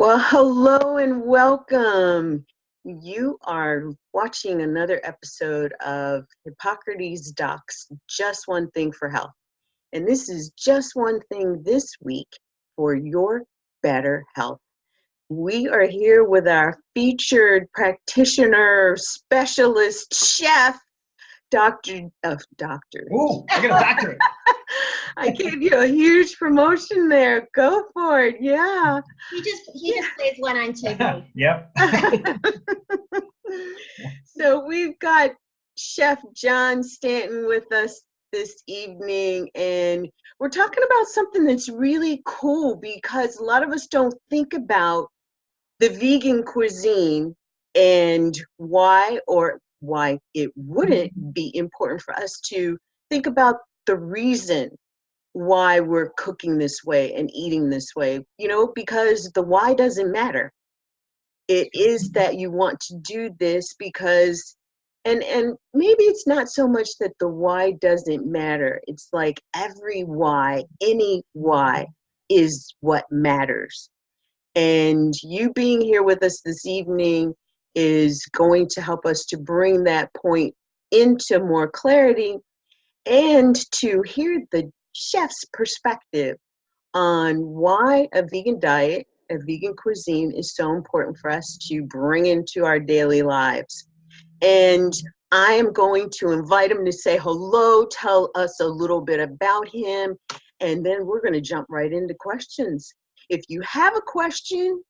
Well, hello and welcome. You are watching another episode of Hippocrates Doc's Just One Thing for Health. And this is just one thing this week for your better health. We are here with our featured practitioner, specialist, chef, doctor. Ooh, I get a doctorate. I gave you a huge promotion there. Go for it. Yeah. He just plays one on TV. Yep. So we've got Chef Jon Standen with us this evening, and we're talking about something that's really cool because a lot of us don't think about the vegan cuisine and why it wouldn't be important for us to think about the reason why we're cooking this way and eating this way, because the why doesn't matter. It is that you want to do this because, and maybe it's not so much that the why doesn't matter. It's like every why, any why is what matters. And you being here with us this evening is going to help us to bring that point into more clarity and to hear the chef's perspective on why a vegan diet, a vegan cuisine is so important for us to bring into our daily lives. And I am going to invite him to say hello, tell us a little bit about him, and then we're going to jump right into questions. If you have a question,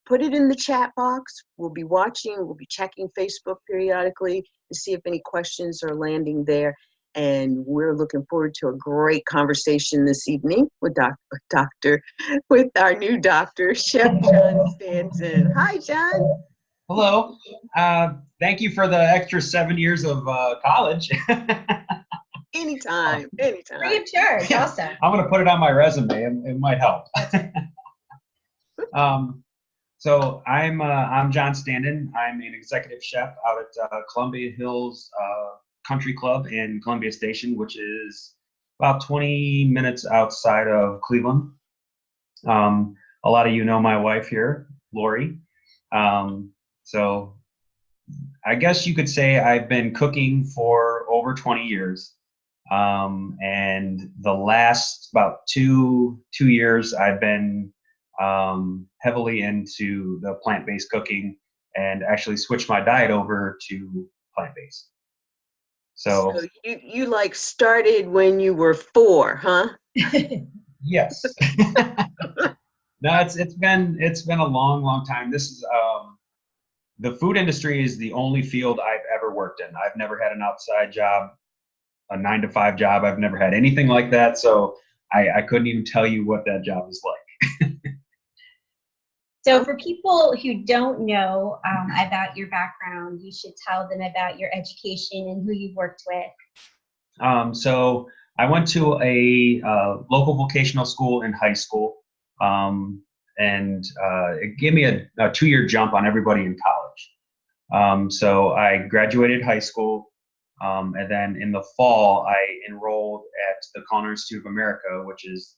put it in the chat box. We'll be watching, we'll be checking Facebook periodically to see if any questions are landing there. And we're looking forward to a great conversation this evening with with our new doctor, Chef Jon Standen. Hi, Jon. Hello. Thank you for the extra 7 years of college. Anytime. Free of charge, also. I'm going to put it on my resume. It might help. So I'm Jon Standen. I'm an executive chef out at Columbia Hills Country Club in Columbia Station, which is about 20 minutes outside of Cleveland. A lot of you know my wife here, Lori. So I guess you could say I've been cooking for over 20 years. And the last about two years, I've been heavily into the plant-based cooking and actually switched my diet over to plant-based. So you like started when you were 4, huh? Yes. No, it's been a long time. This is the food industry is the only field I've ever worked in. I've never had an outside job, a 9-to-5 job. I've never had anything like that. So I couldn't even tell you what that job is like. So for people who don't know about your background, you should tell them about your education and who you've worked with. So I went to a local vocational school in high school, and it gave me a 2-year jump on everybody in college. So I graduated high school, and then in the fall, I enrolled at the Culinary Institute of America, which is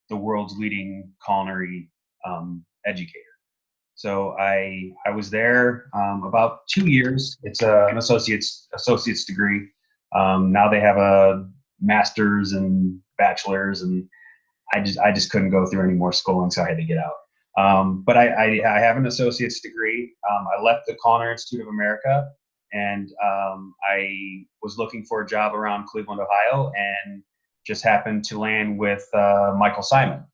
the world's leading culinary educator. So I was there about 2 years. It's an associate's degree. Now they have a master's and bachelor's, and I just couldn't go through any more schooling, so I had to get out. But I have an associate's degree. I left the Culinary Institute of America, and I was looking for a job around Cleveland, Ohio, and just happened to land with Michael Symon.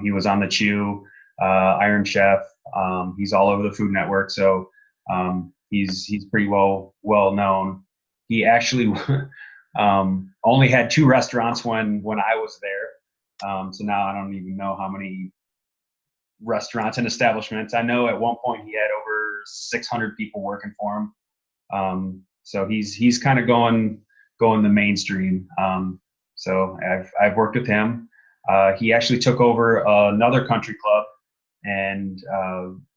He was on the Chew, Iron Chef. He's all over the Food Network, so he's pretty well known. He actually only had 2 restaurants when I was there. So now I don't even know how many restaurants and establishments. I know at one point he had over 600 people working for him. So he's kind of going the mainstream. So I've worked with him. He actually took over another country club and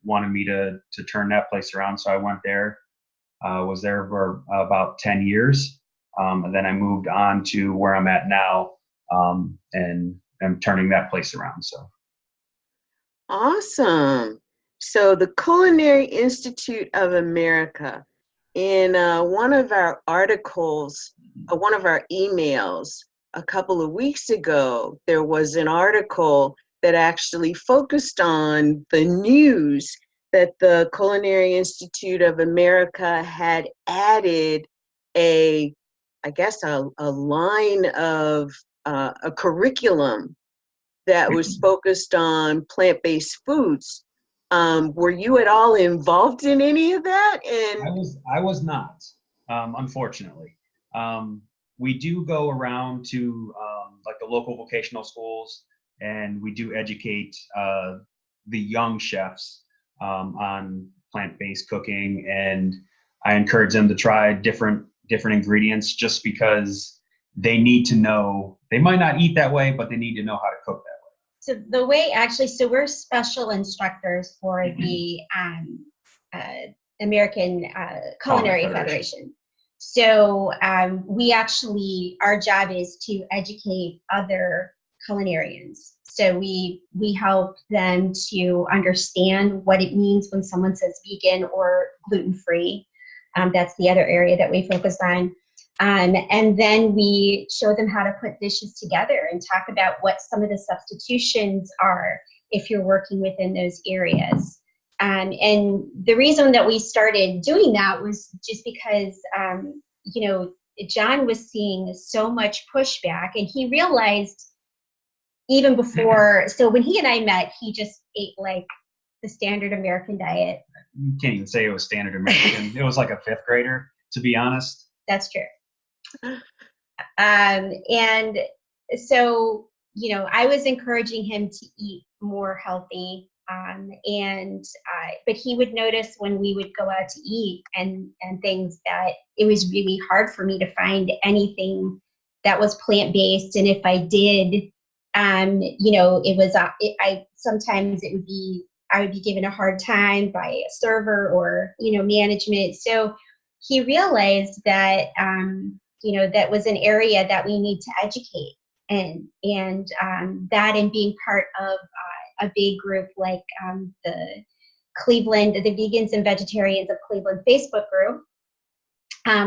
wanted me to turn that place around. So I went there, was there for about 10 years. And then I moved on to where I'm at now, and I'm turning that place around. So Awesome. So the Culinary Institute of America, in one of our articles, one of our emails a couple of weeks ago, there was an article that actually focused on the news that the Culinary Institute of America had added I guess, a line of a curriculum that was focused on plant-based foods. Were you at all involved in any of that? And I was not, unfortunately. We do go around to like the local vocational schools, and we do educate the young chefs on plant-based cooking, and I encourage them to try different ingredients just because they need to know. They might not eat that way, but they need to know how to cook that way. So the way actually, so we're special instructors for the American Culinary Federation. So we actually, our job is to educate other culinarians. So we help them to understand what it means when someone says vegan or gluten-free. That's the other area that we focus on. And then we show them how to put dishes together and talk about what some of the substitutions are if you're working within those areas. And the reason that we started doing that was just because, you know, John was seeing so much pushback, and he realized even before, so when he and I met, he just ate like the standard American diet. You can't even say it was standard American. It was like a fifth grader, to be honest. That's true. And so, you know, I was encouraging him to eat more healthy. But he would notice when we would go out to eat and things that it was really hard for me to find anything that was plant-based. And if I did, you know, it was, sometimes it would be, I would be given a hard time by a server or, you know, management. So he realized that, you know, that was an area that we need to educate, and that, and being part of a big group like the Cleveland, the Vegans and Vegetarians of Cleveland Facebook group,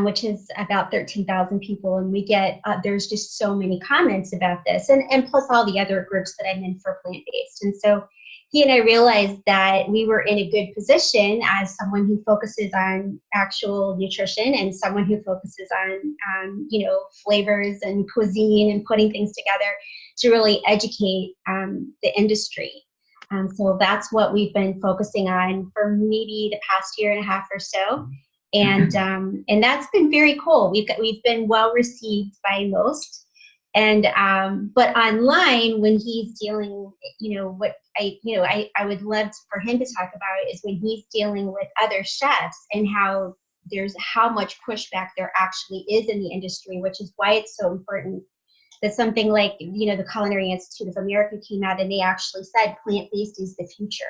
which is about 13,000 people, and we get there's just so many comments about this, and plus all the other groups that I'm in for plant-based. And so he and I realized that we were in a good position as someone who focuses on actual nutrition and someone who focuses on you know, flavors and cuisine and putting things together to really educate the industry. So that's what we've been focusing on for maybe the past year and a half or so. And that's been very cool. We've been well received by most. And but online, when he's dealing, you know, what I would love for him to talk about is when he's dealing with other chefs and how much pushback there actually is in the industry, which is why it's so important that something like, you know, the Culinary Institute of America came out and they actually said plant-based is the future.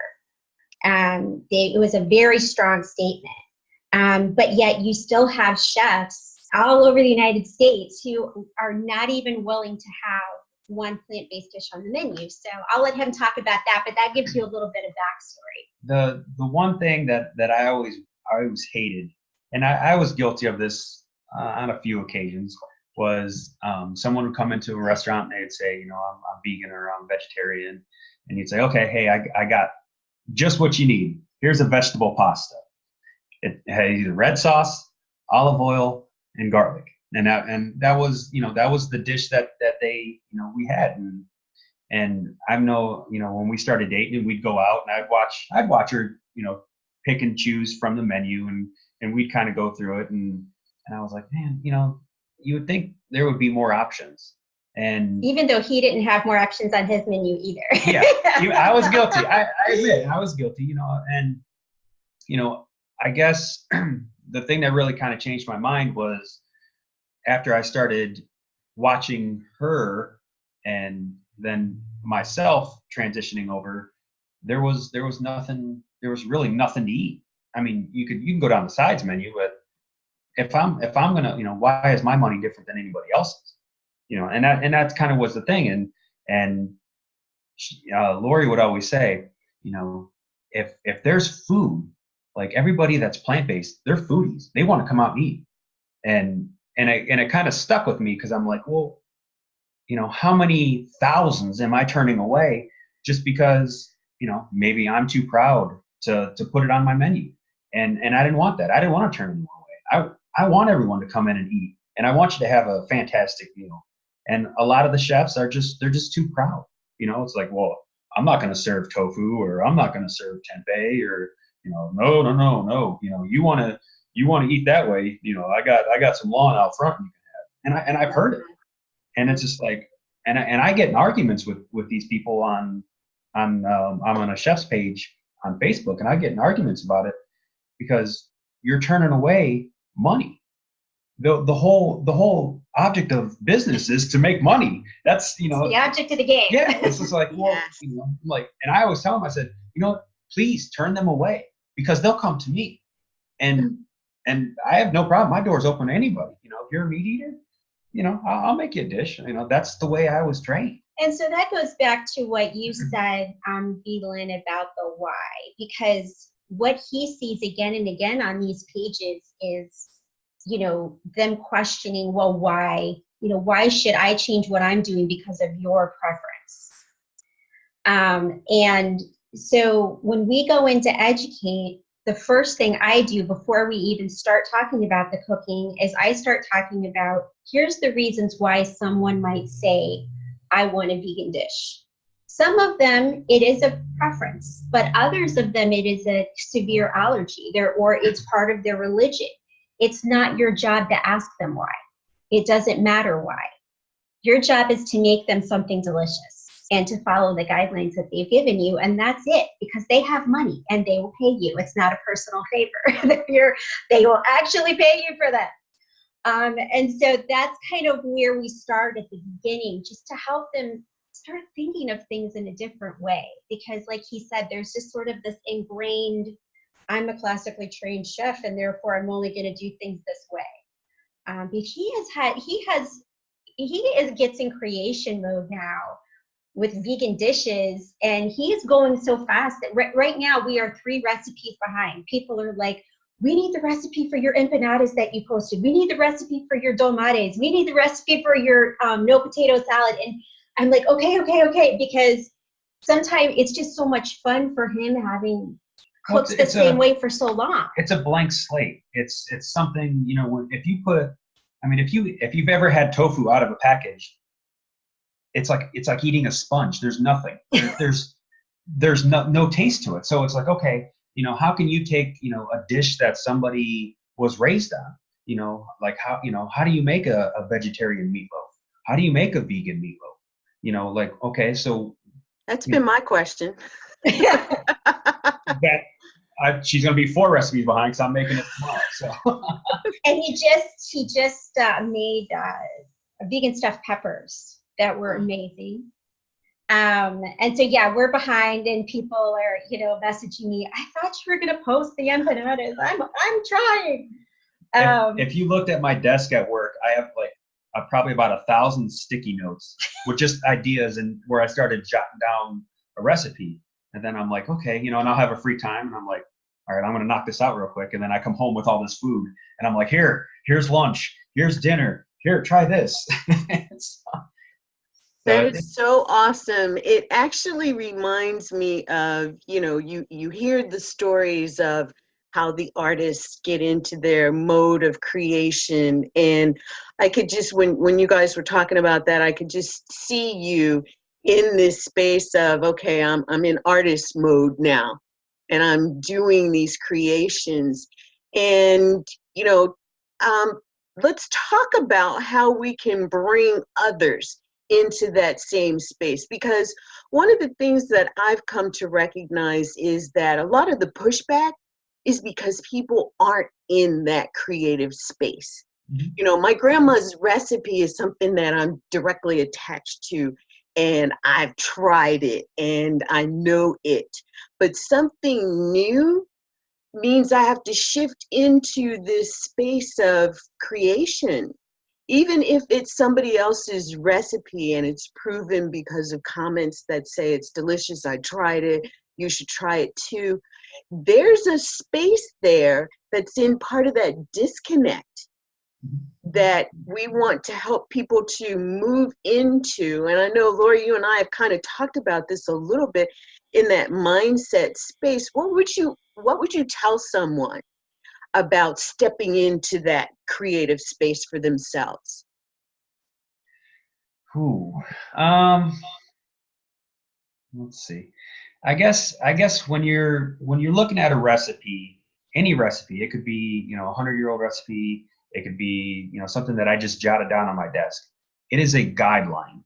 It was a very strong statement. But yet you still have chefs all over the United States who are not even willing to have one plant-based dish on the menu. So I'll let him talk about that, but that gives you a little bit of backstory. The one thing that I always hated, and I was guilty of this on a few occasions, was someone would come into a restaurant and they'd say, you know, I'm vegan or I'm vegetarian, and you'd say, okay, hey, I got just what you need. Here's a vegetable pasta. It had either red sauce, olive oil, and garlic, and that was, you know, that was the dish that they, you know, we had. And I know, you know, when we started dating, we'd go out and I'd watch her, you know, pick and choose from the menu, and we'd kind of go through it, and I was like, man, you know, you would think there would be more options. And even though he didn't have more options on his menu either. Yeah, I was guilty. I admit I was guilty, you know, and, you know, I guess the thing that really kind of changed my mind was after I started watching her and then myself transitioning over, there was really nothing to eat. I mean, you can go down the sides menu, but if I'm gonna, you know, why is my money different than anybody else's? You know, and that kind of was the thing. And Lori would always say, you know, if there's food, like everybody that's plant-based, they're foodies. They want to come out and eat. And it kind of stuck with me because I'm like, well, you know, how many thousands am I turning away just because, you know, maybe I'm too proud to put it on my menu. And I didn't want that. I didn't want to turn anyone away. I want everyone to come in and eat, and I want you to have a fantastic meal. And a lot of the chefs they're just too proud. You know, it's like, well, I'm not going to serve tofu, or I'm not going to serve tempeh, or, you know, no. You know, you want to eat that way. You know, I got some lawn out front you can have. And I've heard it, and it's just like, and I get in arguments with these people on I'm on a chef's page on Facebook, and I get in arguments about it because you're turning away money. The whole object of business is to make money. That's, you know, it's the object of the game. Yeah, it's just like, well, Yes. you know, like, and I always tell them, I said, you know, please turn them away because they'll come to me, and I have no problem. My door's open to anybody. You know, if you're a meat eater, you know, I'll make you a dish. You know, that's the way I was trained. And so that goes back to what you said, Velan, about the why, because what he sees again and again on these pages is, you know, them questioning, well, why, you know, why should I change what I'm doing because of your preference? And so when we go into educate, the first thing I do before we even start talking about the cooking is I start talking about, here's the reasons why someone might say, I want a vegan dish. Some of them, it is a preference, but others of them, it is a severe allergy or it's part of their religion. It's not your job to ask them why. It doesn't matter why. Your job is to make them something delicious and to follow the guidelines that they've given you, and that's it, because they have money and they will pay you. It's not a personal favor. They will actually pay you for that. And so that's kind of where we start at the beginning, just to help them start thinking of things in a different way. Because like he said, there's just sort of this ingrained, I'm a classically trained chef and therefore I'm only going to do things this way. But he gets in creation mode now with vegan dishes, and he is going so fast that right now we are 3 recipes behind. People are like, we need the recipe for your empanadas that you posted. We need the recipe for your dolmades. We need the recipe for your no potato salad. And I'm like, okay, because sometimes it's just so much fun for him having cooked the same way for so long. It's a blank slate. It's something, you know, if you've ever had tofu out of a package, it's like eating a sponge. There's nothing. There's no taste to it. So it's like, okay, you know, how can you take, you know, a dish that somebody was raised on, you know, like how do you make a vegetarian meatloaf? How do you make a vegan meatloaf? You know, like, okay, so That's been my question. She's going to be 4 recipes behind because I'm making it tomorrow. So. And he just made vegan stuffed peppers that were amazing. And so, yeah, we're behind and people are, you know, messaging me. I thought you were going to post the empanadas. I'm trying. If you looked at my desk at work, I have like probably about 1,000 sticky notes with just ideas and where I started jotting down a recipe. And then I'm like, okay, you know, and I'll have a free time and I'm like, all right, I'm going to knock this out real quick. And then I come home with all this food and I'm like, here's lunch, here's dinner, here, try this. That is so awesome. It actually reminds me of, you know, you hear the stories of how the artists get into their mode of creation. And I could just, when you guys were talking about that, I could just see you in this space of, okay, I'm in artist mode now and I'm doing these creations. And, you know, let's talk about how we can bring others into that same space, because one of the things that I've come to recognize is that a lot of the pushback is because people aren't in that creative space. Mm-hmm. You know, my grandma's recipe is something that I'm directly attached to, and I've tried it and I know it, but something new means I have to shift into this space of creation. Even if it's somebody else's recipe and it's proven because of comments that say it's delicious, I tried it, you should try it too. There's a space there that's in part of that disconnect that we want to help people to move into. And I know, Laura, you and I have kind of talked about this a little bit in that mindset space. What would you tell someone about stepping into that creative space for themselves? Ooh, let's see. I guess when you're looking at a recipe, any recipe, it could be, you know, a 100-year-old recipe, it could be, you know, something that I just jotted down on my desk. It is a guideline,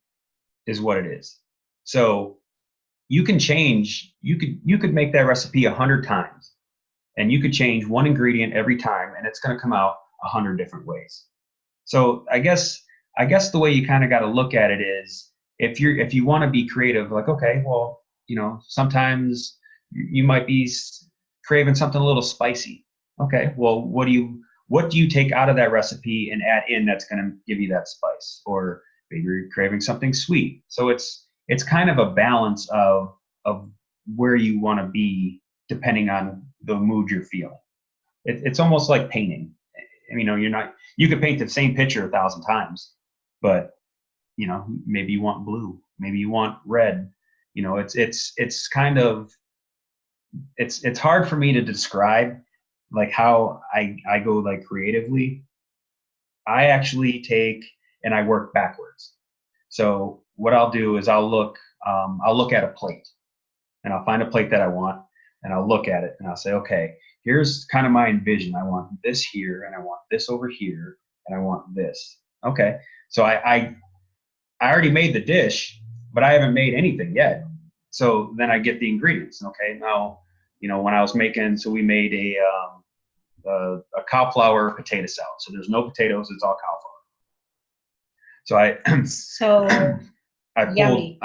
is what it is. So you can change, you could make that recipe 100 times, and you could change one ingredient every time, and it's going to come out 100 different ways. So I guess the way you kind of got to look at it is, if you want to be creative, like, okay, well, you know, sometimes you might be craving something a little spicy. Okay, well, what do you take out of that recipe and add in that's going to give you that spice? Or maybe you're craving something sweet. So it's kind of a balance of where you want to be depending on the mood you're feeling. It's almost like painting. You know, you could paint the same picture 1,000 times, but, you know, maybe you want blue, maybe you want red. You know, it's kind of, it's hard for me to describe like how I go like creatively. I actually take and I work backwards. So what I'll do is I'll look at a plate, and I'll find a plate that I want, and I'll look at it and I'll say, okay, here's kind of my envision. I want this here, and I want this over here, and I want this. Okay, so I already made the dish, but I haven't made anything yet. So then I get the ingredients. Okay, now, you know, when I was making, so we made a cauliflower potato salad. So there's no potatoes, it's all cauliflower. So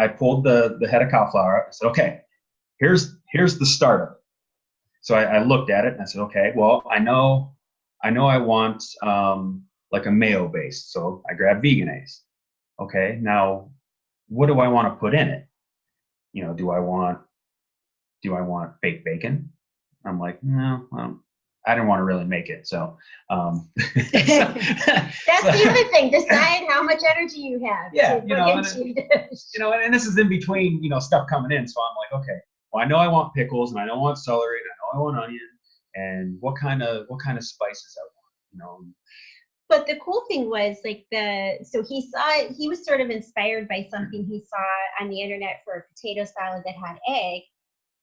I pulled the head of cauliflower up. I said, okay, here's the start of it. So I looked at it and I said, okay, well, I know I want like a mayo base. So I grabbed veganese. Okay, now what do I want to put in it? You know, do I want baked bacon? I'm like, no, I didn't want to really make it. So that's the other thing. Decide how much energy you have. Yeah, you know, and this is in between, you know, stuff coming in. So I'm like, okay, well, I know I want pickles, and I know I want celery, and I know I want onion, and what kind of spices I want, you know. But the cool thing was, like, so he was sort of inspired by something he saw on the internet for a potato salad that had egg.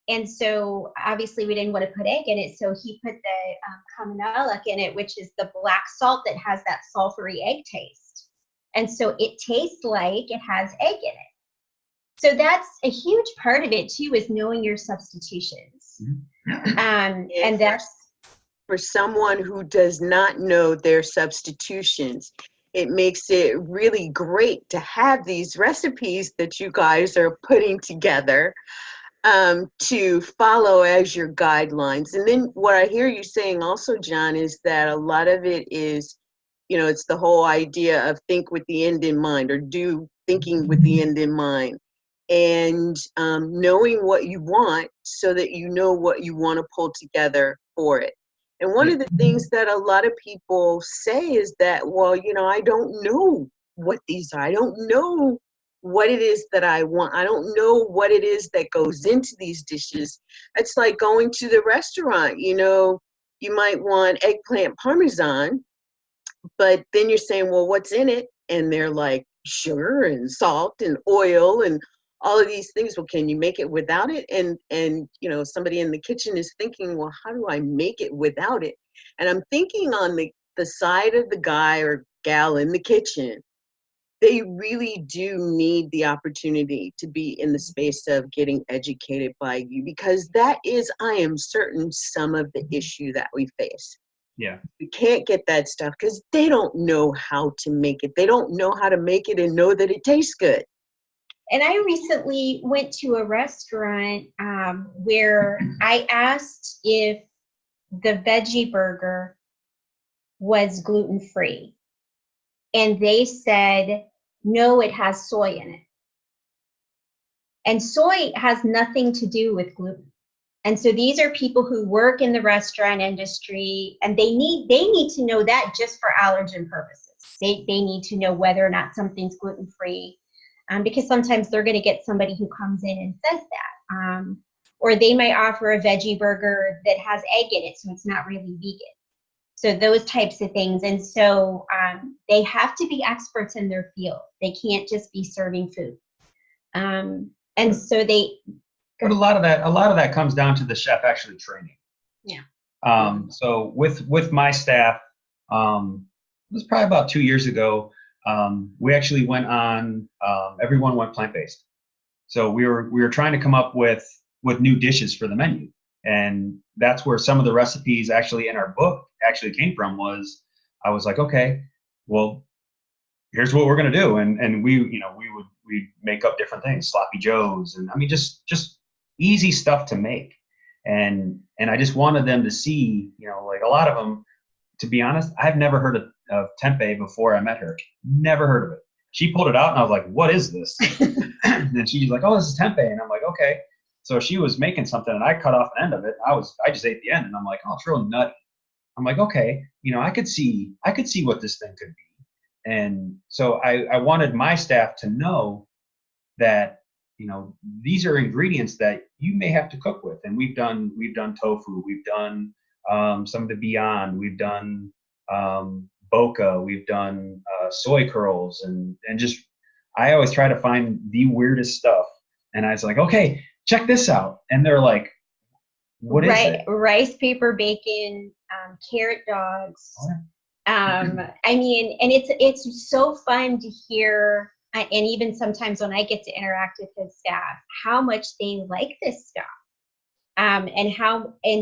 And so obviously we didn't want to put egg in it. So he put the kamananak in it, which is the black salt that has that sulfury egg taste. And so it tastes like it has egg in it. So that's a huge part of it too, is knowing your substitutions. And that's, for someone who does not know their substitutions, it makes it really great to have these recipes that you guys are putting together to follow as your guidelines. And then what I hear you saying also, Jon, is that a lot of it is, you know, it's the whole idea of think with the end in mind, or do thinking with the end in mind, and knowing what you want so that you know what you want to pull together for it. And one of the things that a lot of people say is that, well, you know, I don't know what these are. I don't know what it is that I want. I don't know what it is that goes into these dishes. It's like going to the restaurant. You know, you might want eggplant parmesan, but then you're saying, well, what's in it? And they're like, sugar and salt and oil and all of these things. Well, can you make it without it? And you know, somebody in the kitchen is thinking, well, how do I make it without it? And I'm thinking on the side of the guy or gal in the kitchen, they really do need the opportunity to be in the space of getting educated by you, because that is, I am certain, some of the issue that we face. Yeah. You can't get that stuff because they don't know how to make it. They don't know how to make it and know that it tastes good. And I recently went to a restaurant where I asked if the veggie burger was gluten-free. And they said, no, it has soy in it. And soy has nothing to do with gluten. And so these are people who work in the restaurant industry, and they need to know that just for allergen purposes. They need to know whether or not something's gluten-free, because sometimes they're going to get somebody who comes in and says that. Or they might offer a veggie burger that has egg in it, so it's not really vegan. So those types of things. And so they have to be experts in their field. They can't just be serving food. And so but a lot of that comes down to the chef actually training. Yeah. So with my staff, it was probably about 2 years ago, we actually went on, everyone went plant-based. So we were trying to come up with new dishes for the menu. And that's where some of the recipes actually in our book actually came from. I was like, okay, well, here's what we're gonna do. And we'd make up different things, sloppy joes, and I mean just easy stuff to make. And I just wanted them to see, like a lot of them, to be honest, I've never heard of tempeh before I met her. Never heard of it. She pulled it out and I was like, what is this? And then she's like, oh, this is tempeh. And I'm like, okay. So she was making something and I cut off an end of it. I just ate the end and I'm like, oh, it's real nutty. I'm like, okay, I could see what this thing could be. And so I wanted my staff to know that, these are ingredients that you may have to cook with. And we've done tofu, we've done some of the Beyond, we've done boca, we've done soy curls, and just, I always try to find the weirdest stuff. And I was like, okay, check this out. And they're like, what is it? Rice paper bacon, carrot dogs. I mean, and it's so fun to hear, and even sometimes when I get to interact with his staff, how much they like this stuff. And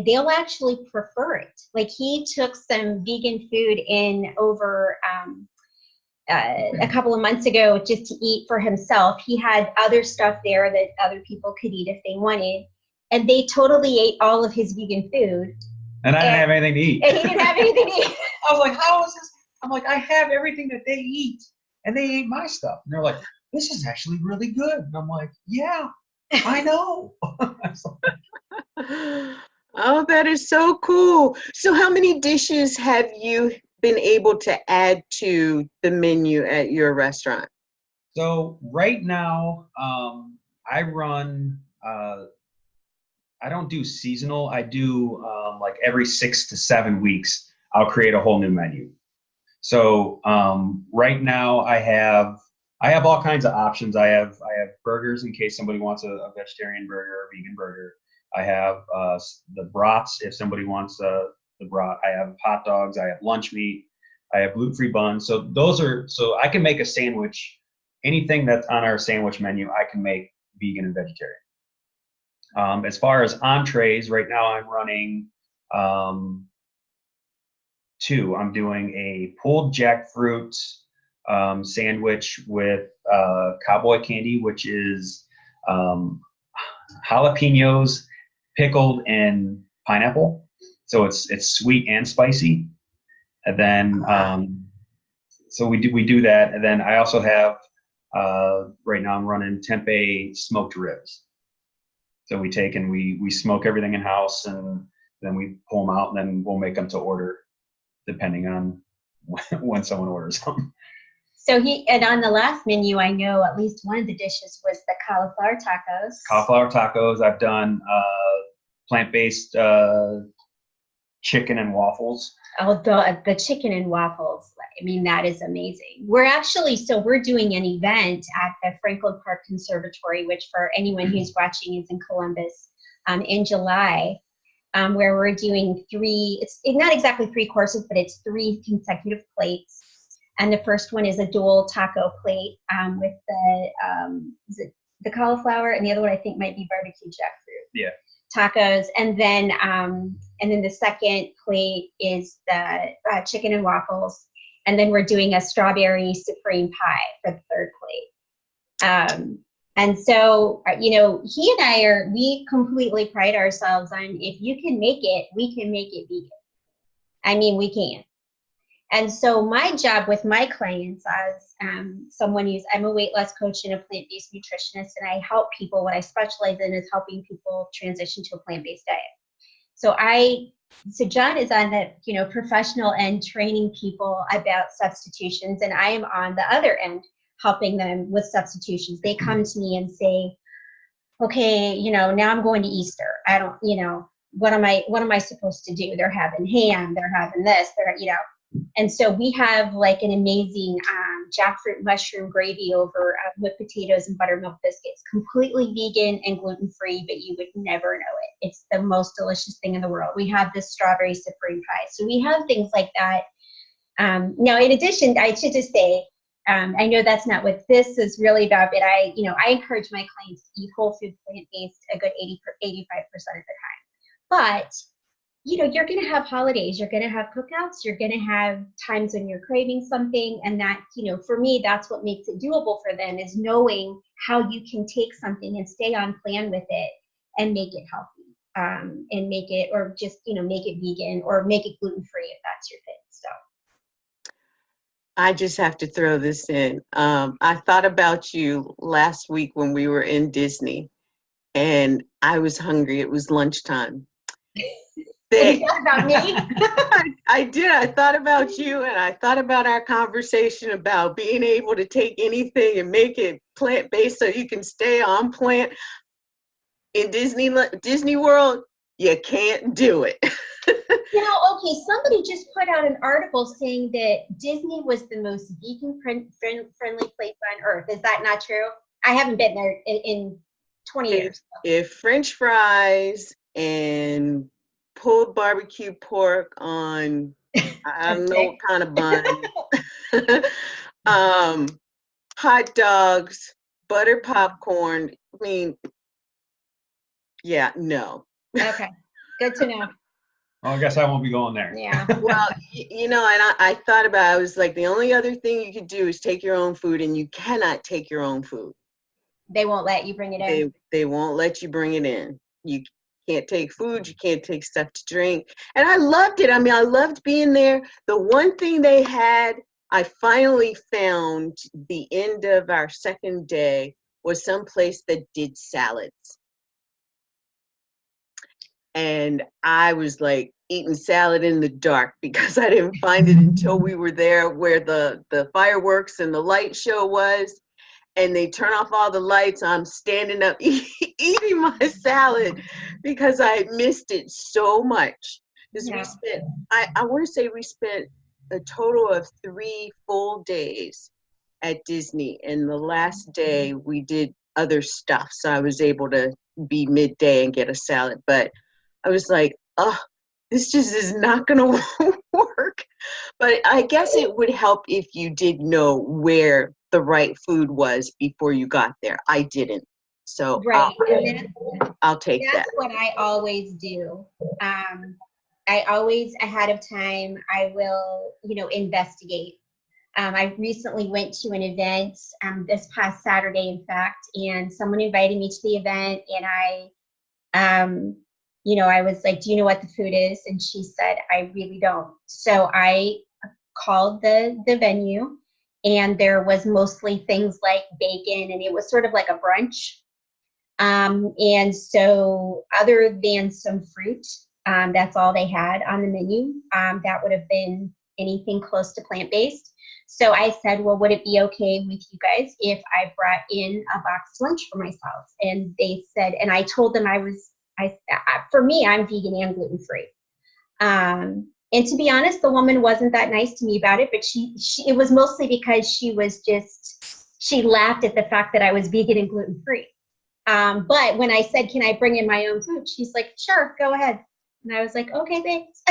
they'll actually prefer it. Like he took some vegan food in over a couple of months ago just to eat for himself. He had other stuff there that other people could eat if they wanted. And they totally ate all of his vegan food. And I didn't have anything to eat. And he didn't have anything to eat. I was like, how is this? I'm like, I have everything that they eat. And they ate my stuff. And they're like, this is actually really good. And I'm like, yeah, I know. Oh, that is so cool. So how many dishes have you been able to add to the menu at your restaurant? So right now, I run, I don't do seasonal. I do like every 6 to 7 weeks, I'll create a whole new menu. So right now I have all kinds of options. I have burgers in case somebody wants a vegetarian burger or a vegan burger. I have the brats if somebody wants the brat. I have hot dogs. I have lunch meat. I have gluten-free buns. So so I can make a sandwich. Anything that's on our sandwich menu, I can make vegan and vegetarian. As far as entrees, right now I'm running 2. I'm doing a pulled jackfruit sandwich with cowboy candy, which is jalapenos pickled in pineapple. So it's sweet and spicy. And then so we do that. And then I also have right now I'm running tempeh smoked ribs. So we take and we smoke everything in house, and then we pull them out, and then we'll make them to order depending on when someone orders them. So and on the last menu, I know at least one of the dishes was the cauliflower tacos. Cauliflower tacos. I've done plant-based chicken and waffles. Oh, the chicken and waffles. I mean, that is amazing. We're doing an event at the Franklin Park Conservatory, which for anyone who's watching is in Columbus, in July, where we're doing 3, it's not exactly 3 courses, but it's 3 consecutive plates. And the first one is a dual taco plate with the cauliflower, and the other one I think might be barbecue jackfruit. Yeah. Tacos, and then the second plate is the chicken and waffles, and then we're doing a strawberry supreme pie for the third plate. And so, he and I we completely pride ourselves on, if you can make it, we can make it vegan. I mean, we can. And so my job with my clients as someone who's, I'm a weight loss coach and a plant-based nutritionist, and I help people, what I specialize in is helping people transition to a plant-based diet. So Jon is on the, professional end, training people about substitutions, and I am on the other end, helping them with substitutions. They come to me and say, okay, now I'm going to Easter. I don't, what am I supposed to do? They're having ham, they're having this, and so we have like an amazing jackfruit mushroom gravy over with potatoes and buttermilk biscuits, completely vegan and gluten-free, but you would never know it. It's the most delicious thing in the world. We have this strawberry supreme pie. So we have things like that. Now, in addition, I should just say, I know that's not what this is really about, but I encourage my clients to eat whole food plant-based a good 85% of the time. But you're going to have holidays, you're going to have cookouts, you're going to have times when you're craving something. And that, for me, that's what makes it doable for them, is knowing how you can take something and stay on plan with it and make it healthy, and make it, or just, make it vegan or make it gluten-free if that's your thing. So I just have to throw this in. I thought about you last week when we were in Disney and I was hungry. It was lunchtime. You thought about me? I did. I thought about you, and I thought about our conversation about being able to take anything and make it plant-based so you can stay on plant. In Disney World, you can't do it. Okay, somebody just put out an article saying that Disney was the most vegan friendly place on earth. Is that not true? I haven't been there in 20 years. If French fries and pulled barbecue pork on, I don't know what kind of bun, hot dogs, butter popcorn, I mean, yeah, no. Okay, good to know. Well, I guess I won't be going there. Yeah. Well, and I thought about it. I was like, the only other thing you could do is take your own food, and you cannot take your own food. They won't let you bring it in. They won't let you bring it in. You can't take food. You can't take stuff to drink. And I loved it. I mean, I loved being there. The one thing they had, I finally found the end of our second day, was some place that did salads. And I was like eating salad in the dark because I didn't find it until we were there where the fireworks and the light show was. And they turn off all the lights. I'm standing up eating my salad because I missed it so much. Because we spent, I want to say we spent a total of 3 full days at Disney. And the last day we did other stuff. So I was able to be midday and get a salad. But I was like, oh, this just is not going to work. But I guess it would help if you did know where the right food was before you got there. I didn't. So right. I'll take that. That's what I always do. I always, ahead of time, I will, investigate. I recently went to an event this past Saturday, in fact, and someone invited me to the event, and I was like, do you know what the food is? And she said, I really don't. So I called the venue, and there was mostly things like bacon, and it was sort of like a brunch. And so other than some fruit, that's all they had on the menu. That would have been anything close to plant-based. So I said, well, would it be okay with you guys if I brought in a boxed lunch for myself? And they said, and I told them for me, I'm vegan and gluten-free. And to be honest, the woman wasn't that nice to me about it, but it was mostly because she laughed at the fact that I was vegan and gluten-free. But when I said, can I bring in my own food? She's like, sure, go ahead. And I was like, okay, thanks.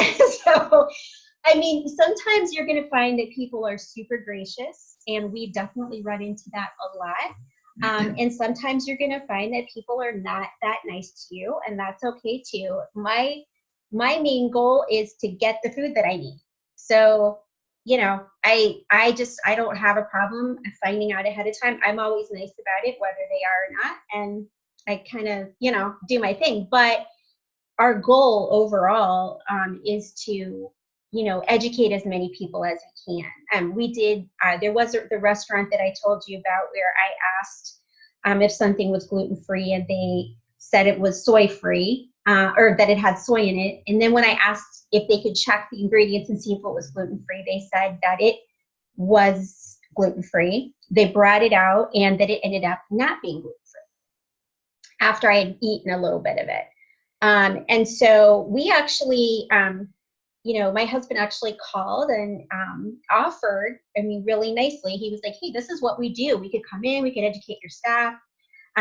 So, I mean, sometimes you're going to find that people are super gracious, and we definitely run into that a lot. And sometimes you're going to find that people are not that nice to you, and that's okay too. My main goal is to get the food that I need. So, I don't have a problem finding out ahead of time. I'm always nice about it, whether they are or not. And I kind of, do my thing. But our goal overall is to, educate as many people as we can. We did, there was the restaurant that I told you about where I asked if something was gluten-free, and they said it was soy-free, or that it had soy in it. And then when I asked if they could check the ingredients and see if it was gluten-free, they said that it was gluten-free. They brought it out, and that it ended up not being gluten-free after I had eaten a little bit of it. And so we actually, my husband actually called and offered, really nicely. He was like, hey, this is what we do. We could come in, we could educate your staff.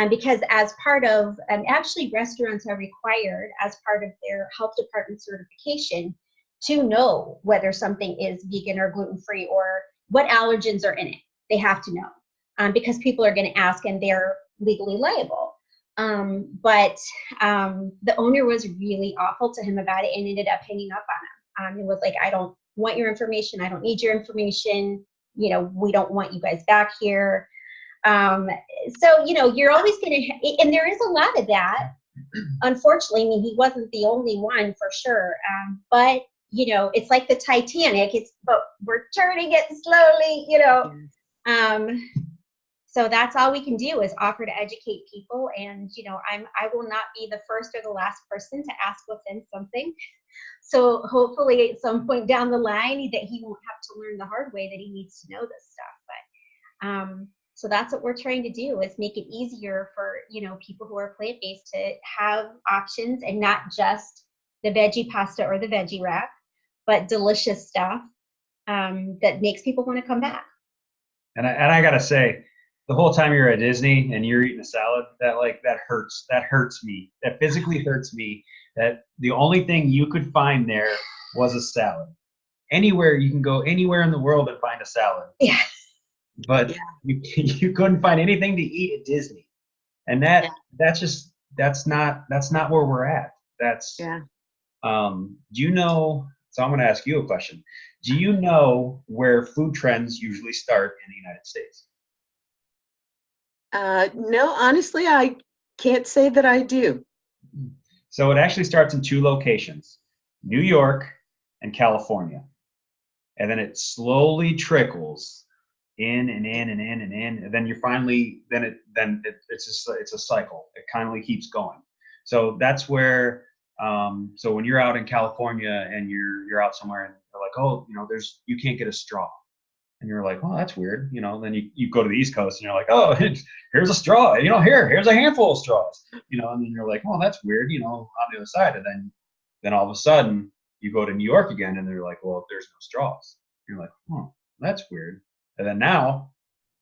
Because as part of, actually restaurants are required as part of their health department certification to know whether something is vegan or gluten-free or what allergens are in it. They have to know because people are going to ask and they're legally liable. But the owner was really awful to him about it and ended up hanging up on him. It was like, I don't want your information. I don't need your information. We don't want you guys back here. So, you're always going to, and there is a lot of that. Unfortunately, he wasn't the only one for sure. But, it's like the Titanic. But we're turning it slowly, So that's all we can do is offer to educate people. And, I will not be the first or the last person to ask what's in something. So hopefully at some point down the line that he won't have to learn the hard way that he needs to know this stuff. But so that's what we're trying to do is make it easier for, people who are plant-based to have options and not just the veggie pasta or the veggie wrap, but delicious stuff that makes people want to come back. And I gotta say, the whole time you're at Disney and you're eating a salad, that hurts. That hurts me. That physically hurts me. That the only thing you could find there was a salad. Anywhere you can go, anywhere in the world and find a salad. Yeah. But you couldn't find anything to eat at Disney, and that's not where we're at. Do you know? So I'm going to ask you a question. Do you know where food trends usually start in the United States? No, honestly, I can't say that I do. So it actually starts in two locations, New York and California. And then it slowly trickles in and in and in and in. And then you finally, it's a cycle. It kind of keeps going. So that's where, so when you're out in California and you're out somewhere and they're like, oh, you can't get a straw. And you're like, oh, that's weird. Then you go to the East Coast and you're like, oh, here's a straw. Here's a handful of straws. And then you're like, oh, that's weird. On the other side. And then all of a sudden you go to New York again and they're like, well, there's no straws. You're like, oh, that's weird. And then now,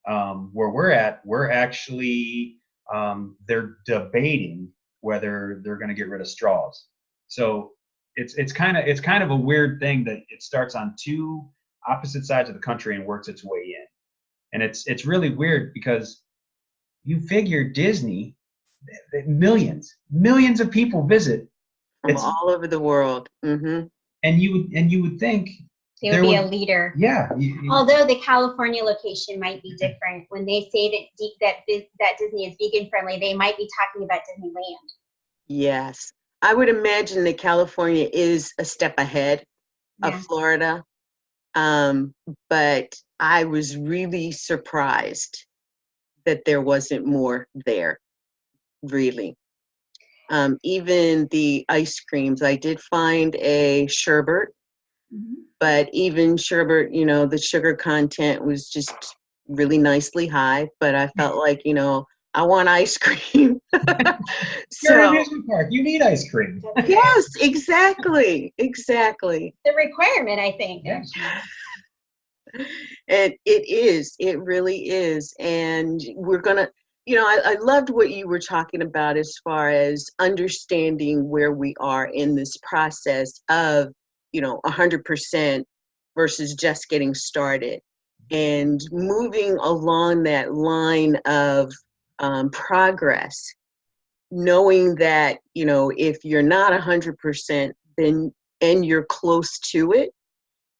where we're at, we're actually they're debating whether they're going to get rid of straws. So it's kind of a weird thing that it starts on two opposite sides of the country and works its way in. And it's really weird because you figure Disney, millions of people visit from all over the world. Mm-hmm. And you would think they would be a leader. Yeah. Although the California location might be different. When they say that Disney is vegan friendly, they might be talking about Disneyland. Yes. I would imagine that California is a step ahead of Florida. But I was really surprised that there wasn't more there, really. Even the ice creams, I did find a sherbet, but even sherbet, the sugar content was just really nicely high, but I felt like, I want ice cream. You're in amusement park. You need ice cream. Yes, exactly. The requirement, I think. Yeah. And it really is. And we're going to, I loved what you were talking about as far as understanding where we are in this process of, 100% versus just getting started and moving along that line of progress, knowing that, if you're not 100%, then, and you're close to it,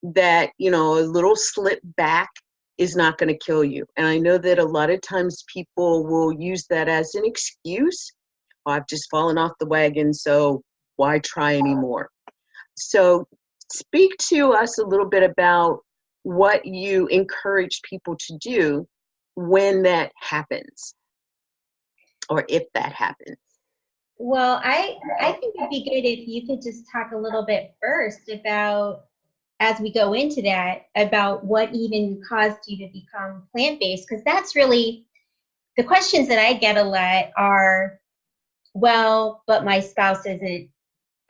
that, a little slip back is not going to kill you. And I know that a lot of times people will use that as an excuse. Oh, I've just fallen off the wagon, so why try anymore? So speak to us a little bit about what you encourage people to do when that happens, or if that happens. Well, I think it'd be good if you could just talk a little bit first about, as we go into that, about what even caused you to become plant-based, because that's really the questions that I get a lot are, well, but my spouse isn't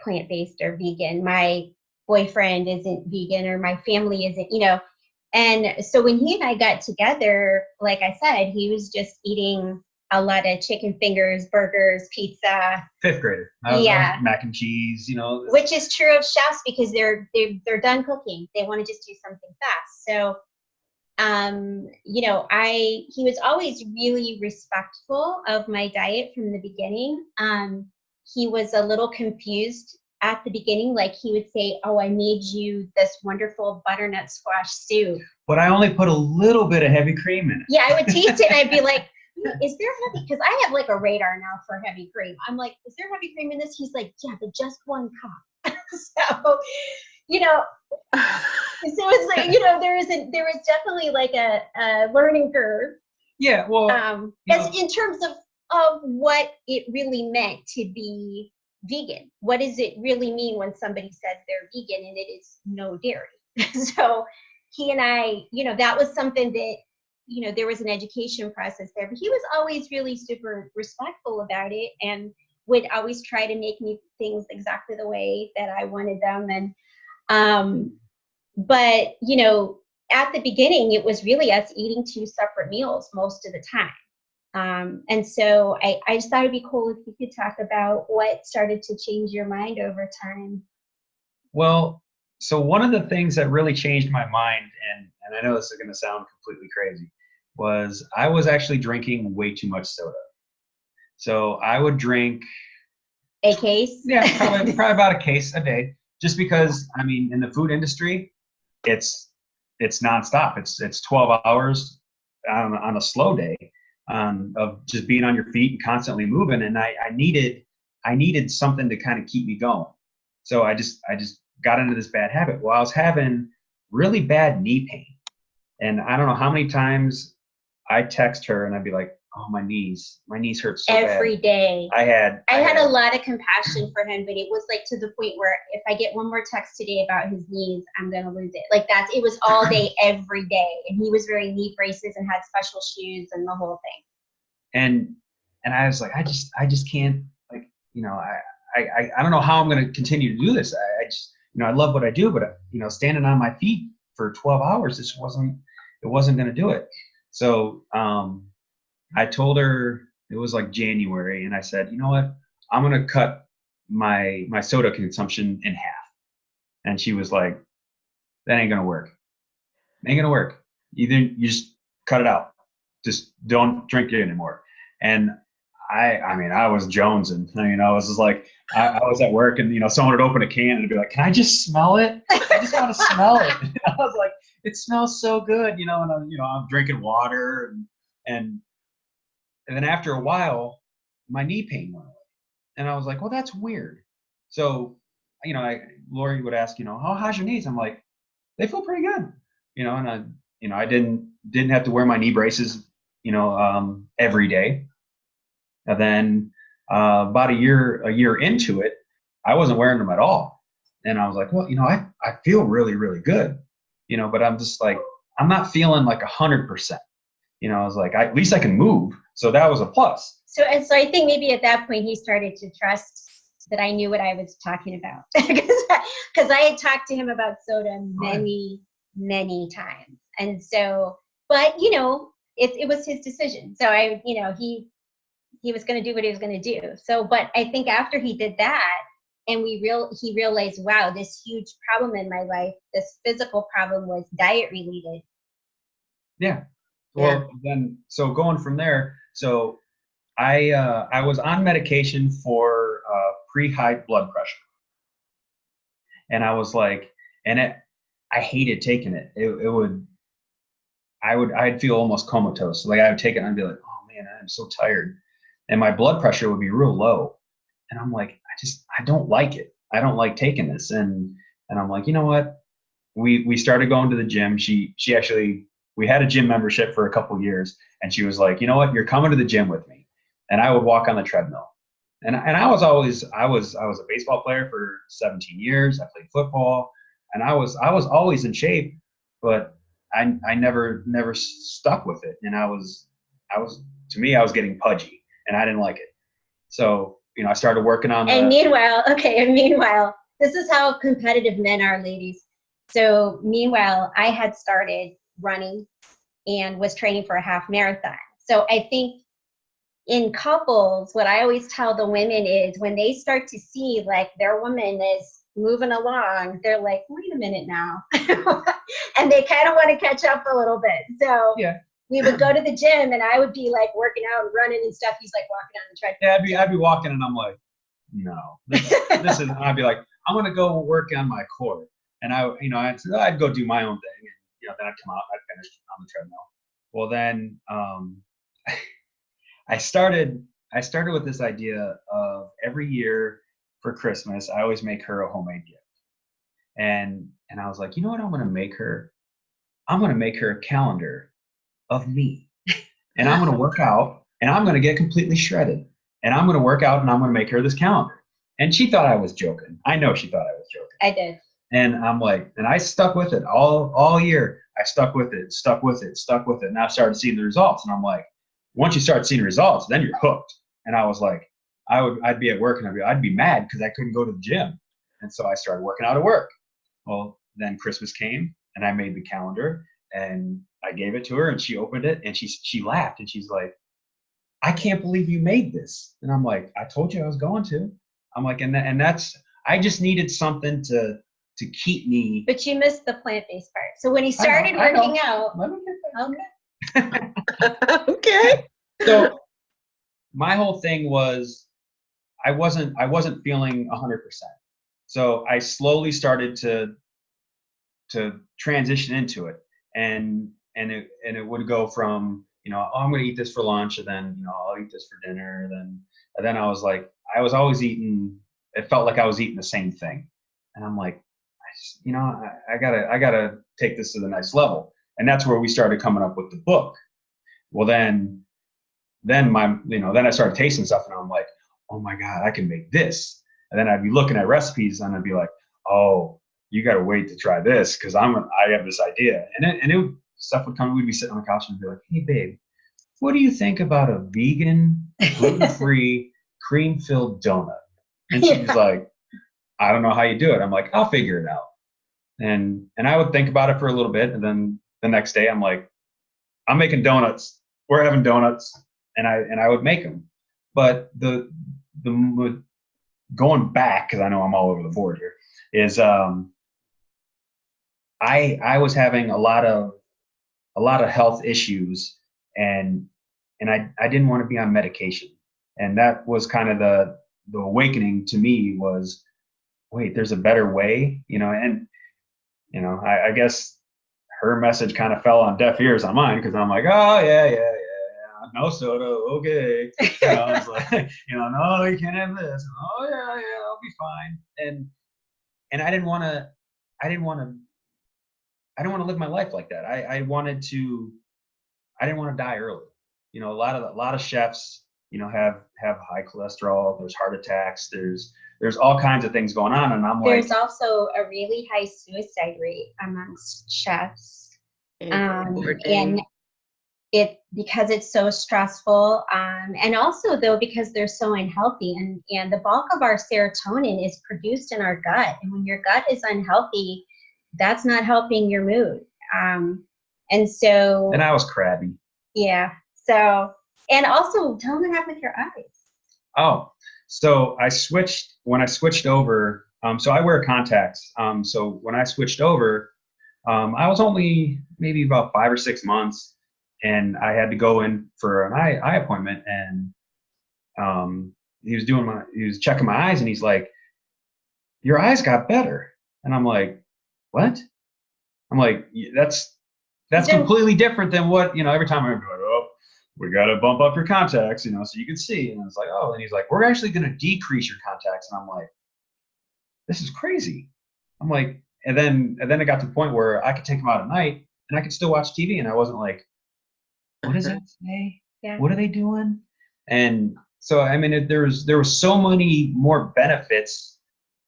plant-based or vegan, my boyfriend isn't vegan, or my family isn't, and so when he and I got together, like I said, he was just eating a lot of chicken fingers, burgers, pizza. Fifth grader. Yeah. Mac and cheese, Which is true of chefs because they're done cooking. They want to just do something fast. So, he was always really respectful of my diet from the beginning. He was a little confused at the beginning. Like he would say, "Oh, I made you this wonderful butternut squash soup." But I only put a little bit of heavy cream in it. Yeah, I would taste it and I'd be like, is there heavy? Because I have like a radar now for heavy cream. I'm like, is there heavy cream in this? He's like, yeah, but just 1 cup. So, so it's like, there was definitely like a learning curve. Yeah, well, as in terms of what it really meant to be vegan. What does it really mean when somebody says they're vegan and it is no dairy? So he and I, that was something that, there was an education process there, but he was always really super respectful about it and would always try to make me things exactly the way that I wanted them. And, but, at the beginning, it was really us eating 2 separate meals most of the time. And so I just thought it'd be cool if you could talk about what started to change your mind over time. Well, so one of the things that really changed my mind, and I know this is going to sound completely crazy, was I was actually drinking way too much soda. So I would drink a case. Yeah, probably about a case a day. Just because, in the food industry, it's nonstop. It's 12 hours on a slow day of just being on your feet and constantly moving. And I needed something to kind of keep me going. So I just got into this bad habit. Well, I was having really bad knee pain, and I don't know how many times I text her and I'd be like, "Oh, my knees hurt so bad." Every day. I had a lot of compassion for him, but it was like to the point where if I get one more text today about his knees, I'm gonna lose it. Like it was all day, every day, and he was wearing knee braces and had special shoes and the whole thing. And I was like, I just can't, I don't know how I'm gonna continue to do this. I just, I love what I do, but standing on my feet for 12 hours, it wasn't gonna do it. So I told her, it was like January, and I said, you know what, I'm gonna cut my soda consumption in half. And she was like, that ain't gonna work. Ain't gonna work. Either you just cut it out. Just don't drink it anymore. And I was jonesing. I was just like, I was at work, and someone would open a can and it'd be like, can I just smell it? I just want to smell it. And I was like, it smells so good, and I'm drinking water, and then after a while, my knee pain went away, and I was like, well, that's weird. So, Lori would ask, how's your knees? I'm like, they feel pretty good, and I didn't have to wear my knee braces, every day. And then about a year into it, I wasn't wearing them at all, and I was like, well, I feel really, really good, but I'm just like, I'm not feeling like 100%. I was like, at least I can move. So that was a plus. So I think maybe at that point he started to trust that I knew what I was talking about, because I had talked to him about soda many, many times. And so, but it was his decision. So he was going to do what he was going to do. So, but I think after he did that, and he realized, wow, this huge problem in my life, this physical problem, was diet related. Yeah. Well, then, so going from there, so I was on medication for pre-high blood pressure, and I was like, I hated taking it. I'd feel almost comatose. Like I would take it and I'd be like, oh man, I'm so tired, and my blood pressure would be real low, and I'm like, I don't like it. I don't like taking this, and And I'm like, you know what? We started going to the gym. She actually, we had a gym membership for a couple of years, and she was like, you know what? You're coming to the gym with me. And I would walk on the treadmill. And I was a baseball player for 17 years. I played football, and I was always in shape, but I never stuck with it. And I was to me, I was getting pudgy, and I didn't like it. So, you know, I started working on And meanwhile, this is how competitive men are, ladies. So meanwhile, I had started running and was training for a half marathon. So I think in couples, what I always tell the women is when they start to see like their woman is moving along, they're like, wait a minute now. And they kind of want to catch up a little bit. So yeah, we would go to the gym and I would be like working out and running and stuff. He's like walking on the treadmill. Yeah, I'd be walking and I'm like, no, this is, I'd be like, I'm going to go work on my core. And I'd go do my own thing. And, you know, then I'd come out, I'd finish on the treadmill. Well, then, I started with this idea of every year for Christmas, I always make her a homemade gift. And I was like, you know what I'm going to make her? I'm going to make her a calendar of me. And I'm going to work out and I'm going to get completely shredded. And I'm going to work out and I'm going to make her this calendar. And she thought I was joking. I know she thought I was joking. I did. And I'm like, and I stuck with it all year. I stuck with it. And I started seeing the results. And I'm like, once you start seeing results, then you're hooked. And I was like, I'd be at work and I'd be mad because I couldn't go to the gym. And so I started working out at work. Well, then Christmas came and I made the calendar and I gave it to her and she opened it and she laughed and she's like, I can't believe you made this. And I'm like, I told you I was going to. I'm like, and that's, I just needed something to keep me. But you missed the plant-based part. So when he started working out. Let me get that. Okay. Okay. So my whole thing was I wasn't feeling 100%. So I slowly started to transition into it, and it would go from, you know, oh, I'm going to eat this for lunch, and then, you know, I'll eat this for dinner, and then I was like, I was always eating. It felt like I was eating the same thing, and I'm like, you know, I gotta take this to the next level, and that's where we started coming up with the book. Well, then I started tasting stuff, and I'm like, oh my God, I can make this. And then I'd be looking at recipes, and I'd be like, oh, you got to wait to try this because I have this idea. And stuff would come. We'd be sitting on the couch and be like, hey, babe, what do you think about a vegan, gluten-free, cream-filled donut? And she's like, I don't know how you do it. I'm like, I'll figure it out. And I would think about it for a little bit, and then the next day I'm like, I'm making donuts. We're having donuts, and I would make them. But the going back, because I know I'm all over the board here, is I was having a lot of health issues, and I didn't want to be on medication, and that was kind of the awakening to me was, wait, there's a better way, you know. And you know, I guess her message kind of fell on deaf ears on mine, because I'm like, oh yeah, no soda, okay. You know, I was like, you know, no, you can't have this. And, oh yeah, I'll be fine. And I didn't want to live my life like that. I didn't want to die early. You know, a lot of chefs, you know, have high cholesterol. There's heart attacks. There's all kinds of things going on, and I'm like, there's also a really high suicide rate amongst chefs, and it because it's so stressful, and also though because they're so unhealthy, and the bulk of our serotonin is produced in our gut, and when your gut is unhealthy, that's not helping your mood, and I was crabby. Yeah. So, and also tell them what happened with your eyes. Oh, so when I switched over, so I wear contacts. So when I switched over, I was only maybe about 5 or 6 months, and I had to go in for an eye appointment, and he was checking my eyes, and he's like, your eyes got better. And I'm like, what? I'm like, that's completely different than what, you know, every time I'm like, oh, we got to bump up your contacts, you know, so you can see. And I was like, oh, and he's like, we're actually going to decrease your contacts. And I'm like, this is crazy. I'm like, and then it got to the point where I could take them out at night and I could still watch TV, and I wasn't like, what does that say? Yeah. What are they doing? And so, I mean, there was so many more benefits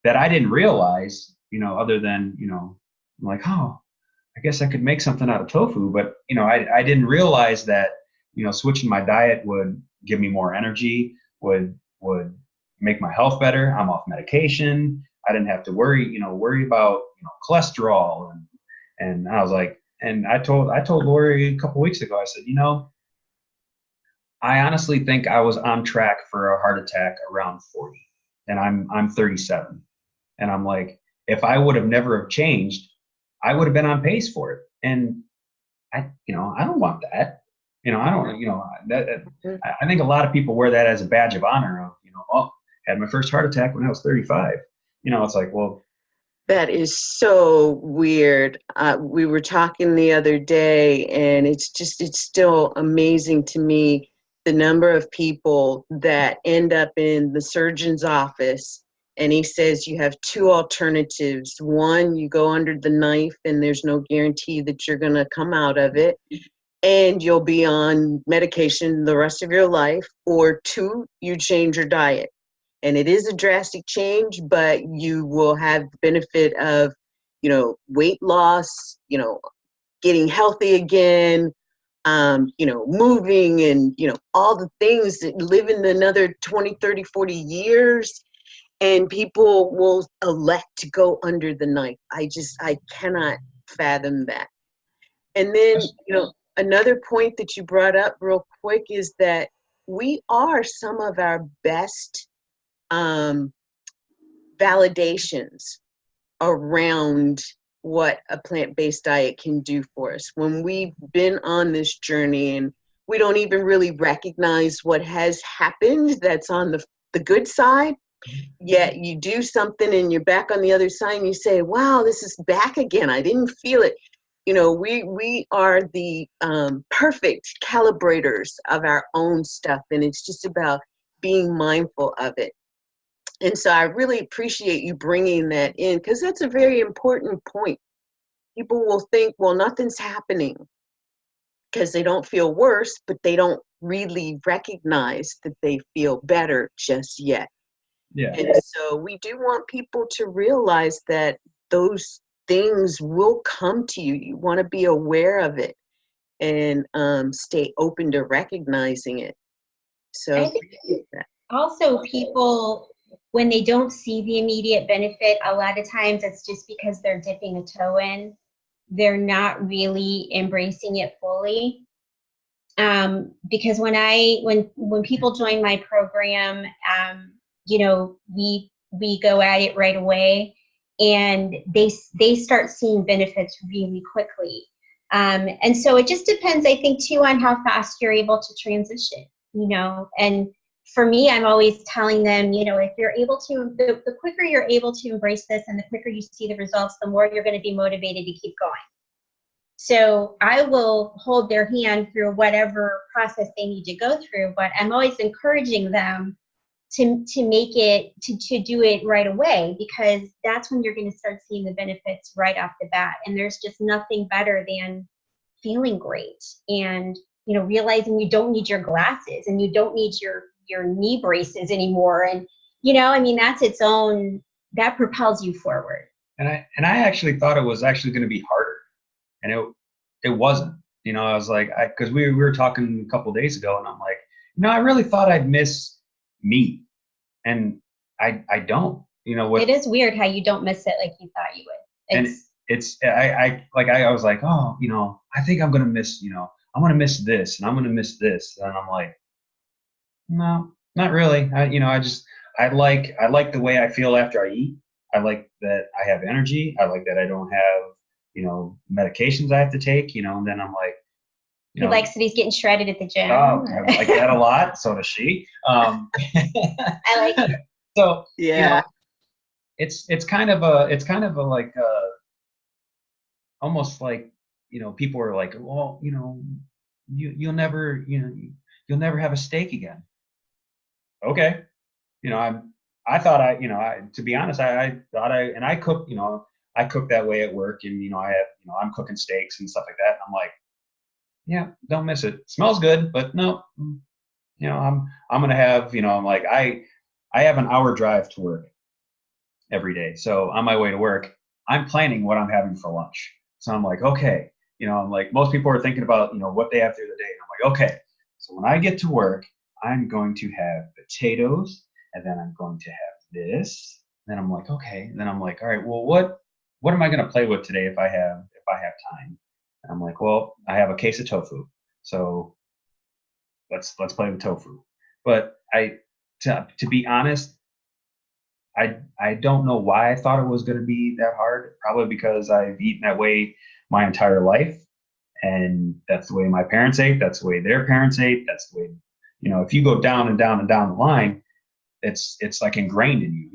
that I didn't realize, other than, I'm like, oh, I guess I could make something out of tofu, but, I didn't realize that, switching my diet would give me more energy, would make my health better. I'm off medication. I didn't have to worry about, cholesterol, and I was like, and I told Lori a couple weeks ago, I said, I honestly think I was on track for a heart attack around 40, and I'm 37, and I'm like, if I would have never have changed, I would have been on pace for it, and I don't want that, I don't, I think a lot of people wear that as a badge of honor of, oh, had my first heart attack when I was 35, it's like, well. That is so weird. We were talking the other day, and it's still amazing to me the number of people that end up in the surgeon's office, and he says you have two alternatives. One, you go under the knife and there's no guarantee that you're going to come out of it, and you'll be on medication the rest of your life. Or two, you change your diet. And it is a drastic change, but you will have the benefit of, weight loss, getting healthy again, moving, and, all the things that living another 20, 30, 40 years. And people will elect to go under the knife. I cannot fathom that. And then, another point that you brought up real quick is that we are some of our best validations around what a plant-based diet can do for us. When we've been on this journey and we don't even really recognize what has happened that's on the good side, yet you do something and you're back on the other side and you say, wow, this is back again. I didn't feel it. We are the perfect calibrators of our own stuff, and it's just about being mindful of it. And so I really appreciate you bringing that in, because that's a very important point. People will think, well, nothing's happening because they don't feel worse, but they don't really recognize that they feel better just yet. Yeah. And so we do want people to realize that those things will come to you. You want to be aware of it and stay open to recognizing it. So I think also people, when they don't see the immediate benefit, a lot of times it's just because they're dipping a toe in. They're not really embracing it fully. Because when people join my program, we go at it right away, and they start seeing benefits really quickly. And so it just depends, I think, too, on how fast you're able to transition, and for me, I'm always telling them, if you're able to, the quicker you're able to embrace this and the quicker you see the results, the more you're going to be motivated to keep going. So I will hold their hand through whatever process they need to go through, but I'm always encouraging them to make it, to do it right away, because that's when you're going to start seeing the benefits right off the bat. And there's just nothing better than feeling great and, realizing you don't need your glasses and you don't need your knee braces anymore. And, that's its own, that propels you forward. And I actually thought it was actually going to be harder, and it wasn't. I was like, because we were talking a couple of days ago, and I'm like, I really thought I'd miss meat, and I don't. It is weird how you don't miss it like you thought you would. I was like, oh, I think I'm gonna miss, I'm gonna miss this, and I'm gonna miss this, and I'm like, no, not really. I like the way I feel after I eat. I like that I have energy. I like that I don't have, medications I have to take, and then I'm like, he likes that he's getting shredded at the gym. Oh, I like that a lot. So does she. I like it. So yeah, it's kind of a like almost like, people are like, well, you'll never have a steak again. Okay. I thought to be honest, I thought and I cook, I cook that way at work, and I have, I'm cooking steaks and stuff like that. And I'm like, yeah, don't miss it. Smells good, but no, I'm gonna have, I'm like, I have an hour drive to work every day. So on my way to work, I'm planning what I'm having for lunch. So I'm like, okay, I'm like, most people are thinking about, what they have through the day. And I'm like, okay, so when I get to work, I'm going to have potatoes, and then I'm going to have this. Then I'm like, okay. And then I'm like, all right, well, what am I going to play with today if I have time? And I'm like, well, I have a case of tofu, so let's play with tofu. But to be honest, I don't know why I thought it was going to be that hard. Probably because I've eaten that way my entire life, and that's the way my parents ate. That's the way their parents ate. That's the way, if you go down and down and down the line, it's like ingrained in you.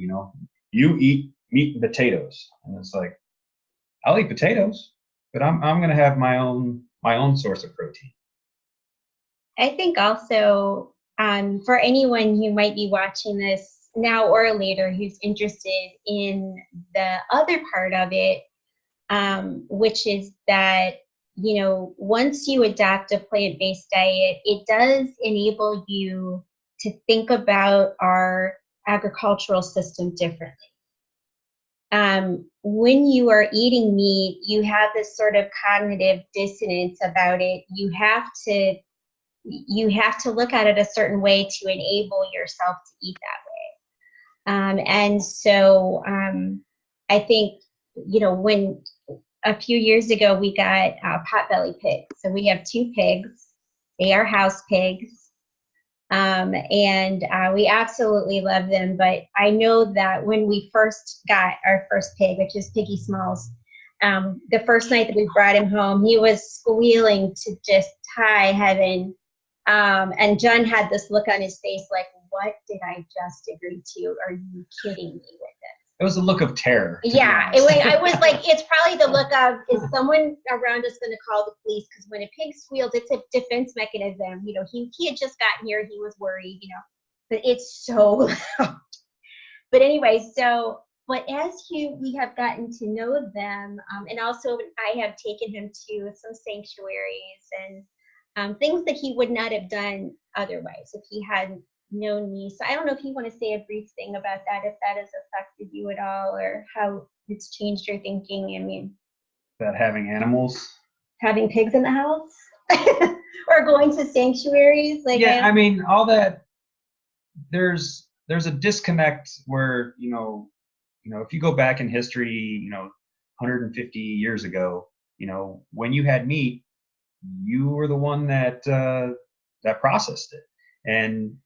You eat meat and potatoes, and it's like, I'll eat potatoes, but I'm going to have my own source of protein. I think also for anyone who might be watching this now or later who's interested in the other part of it, which is that, once you adopt a plant-based diet, it does enable you to think about our agricultural system differently. When you are eating meat, you have this sort of cognitive dissonance about it. You have to look at it a certain way to enable yourself to eat that way. And so I think, when a few years ago we got potbelly pigs. So we have 2 pigs. They are house pigs. And we absolutely love them. But I know that when we first got our first pig, which is Piggy Smalls, the first night that we brought him home, he was squealing to just high heaven. And John had this look on his face like, what did I just agree to? Are you kidding me with this? It was a look of terror. Yeah, I was like, it's probably the look of, is someone around us going to call the police? Because when a pig squeals, it's a defense mechanism. He had just gotten here, he was worried, but it's so loud. But anyway, but as we have gotten to know them, and also I have taken him to some sanctuaries and things that he would not have done otherwise if he hadn't known me. So I don't know if you want to say a brief thing about that, if that has affected you at all, or how it's changed your thinking. I mean, that having having pigs in the house, or going to sanctuaries, like I mean, all that. There's a disconnect where if you go back in history, 150 years ago, when you had meat, you were the one that processed it, and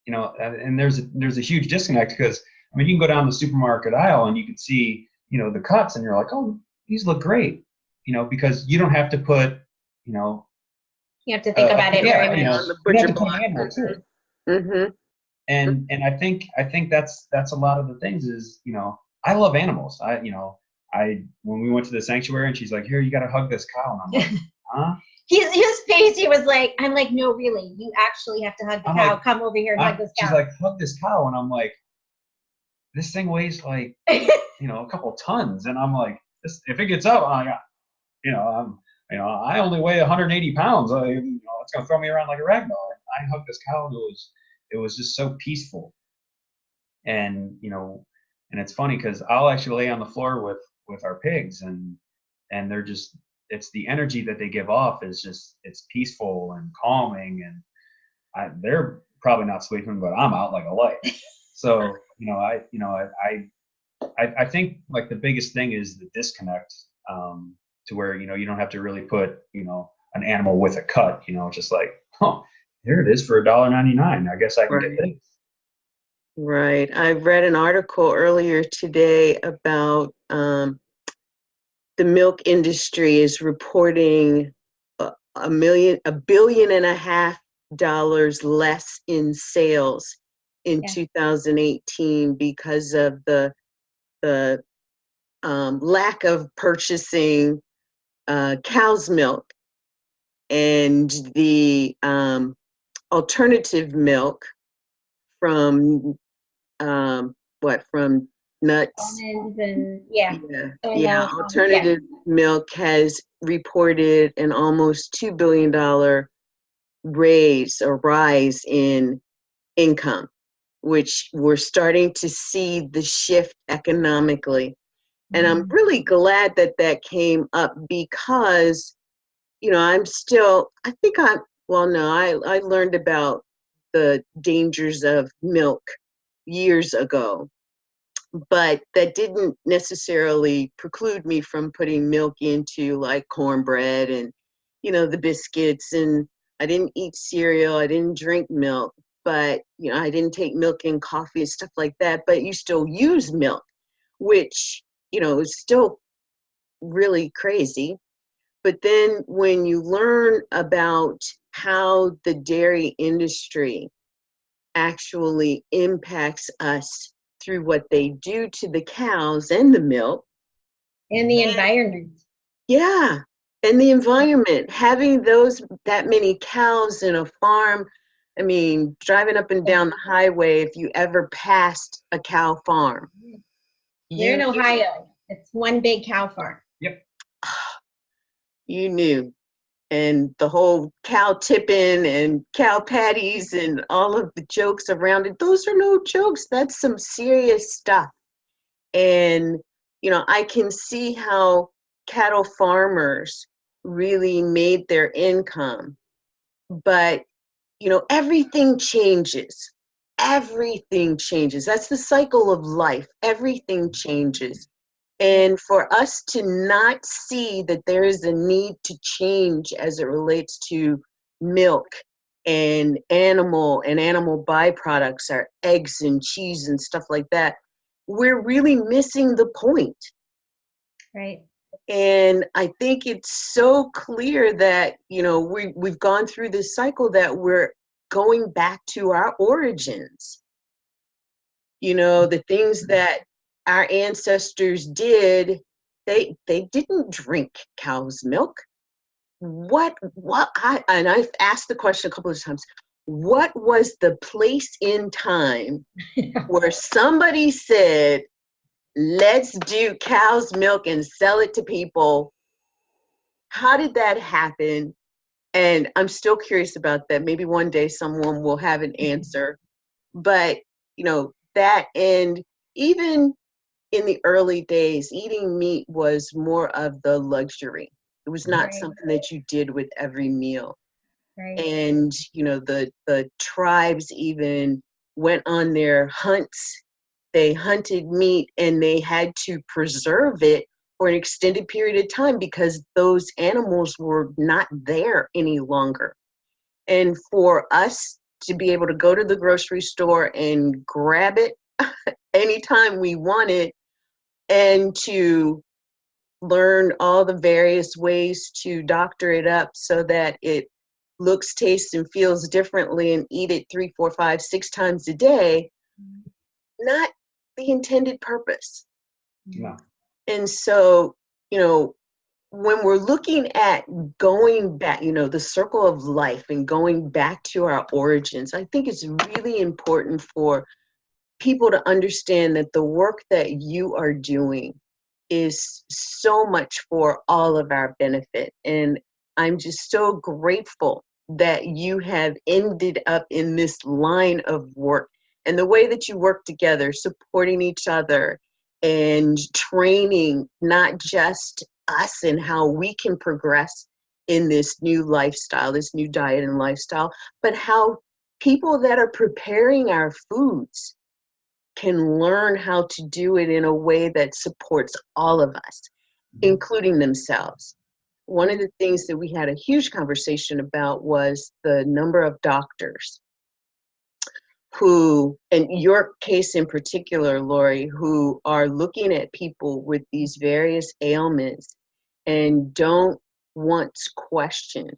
and there's a huge disconnect because you can go down the supermarket aisle and you can see the cuts, and you're like, oh, these look great, because you don't have to put you have to think about it very much. On the butcher block. Mm-hmm. And I think that's a lot of the things is I love animals. When we went to the sanctuary and she's like, here, you got to hug this cow, and I'm like, huh? His face, he was like, I'm like, no, really, you actually have to hug the cow. Like, come over here and hug this cow. She's like, hug this cow, and I'm like, this thing weighs like a couple tons, and I'm like, if it gets up, I only weigh 180 pounds. It's gonna throw me around like a rag doll. I hugged this cow, and it was just so peaceful, and and it's funny because I'll actually lay on the floor with our pigs, and they're just, it's the energy that they give off is just, it's peaceful and calming, and they're probably not sleeping, but I'm out like a light. So I think like the biggest thing is the disconnect, to where you don't have to really put an animal with a cut, just like, oh, here it is for $1.99. I guess I can get this. Right. I read an article earlier today about the milk industry is reporting $1.5 billion less in sales in 2018 because of the lack of purchasing cow's milk, and the alternative milk from nuts. almonds and yeah. Yeah, So I yeah. know it's all, yeah. Alternative milk has reported an almost $2 billion rise in income, which we're starting to see the shift economically. And I'm really glad that that came up because, I'm still, I think I'm, well, no, I learned about the dangers of milk years ago, but that didn't necessarily preclude me from putting milk into like cornbread and, the biscuits. And I didn't eat cereal, I didn't drink milk, but, I didn't take milk in coffee and stuff like that, but you still use milk, which, is still really crazy. But then when you learn about how the dairy industry actually impacts us through what they do to the cows and the milk. And the environment. Yeah. And the environment, having that many cows in a farm. I mean, driving up and down the highway, if you ever passed a cow farm. We're in Ohio. It's one big cow farm. Yep. You knew. And the whole cow tipping and cow patties and all of the jokes around it, those are no jokes. That's some serious stuff. And, I can see how cattle farmers really made their income. But, everything changes. Everything changes. That's the cycle of life. Everything changes. And for us to not see that there is a need to change as it relates to milk and animal byproducts, our eggs and cheese and stuff like that, we're really missing the point. Right. And I think it's so clear that, we've gone through this cycle that we're going back to our origins. The things that our ancestors did, they didn't drink cow's milk. I've asked the question a couple of times, what was the place in time where somebody said, let's do cow's milk and sell it to people? How did that happen? And I'm still curious about that. Maybe one day someone will have an answer. But, that, and even in the early days, eating meat was more of the luxury. It was not something that you did with every meal. Right. And, the tribes even went on their hunts. They hunted meat and they had to preserve it for an extended period of time because those animals were not there any longer. And for us to be able to go to the grocery store and grab it anytime we want it, and to learn all the various ways to doctor it up so that it looks, tastes, and feels differently, and eat it 3, 4, 5, 6 times a day, not the intended purpose. No. And so, when we're looking at going back, the circle of life and going back to our origins, I think it's really important for people to understand that the work that you are doing is so much for all of our benefit. And I'm just so grateful that you have ended up in this line of work and the way that you work together, supporting each other and training not just us and how we can progress in this new lifestyle, this new diet and lifestyle, but how people that are preparing our foods can learn how to do it in a way that supports all of us, including themselves. One of the things that we had a huge conversation about was the number of doctors who, in your case in particular, Lori, who are looking at people with these various ailments and don't once question,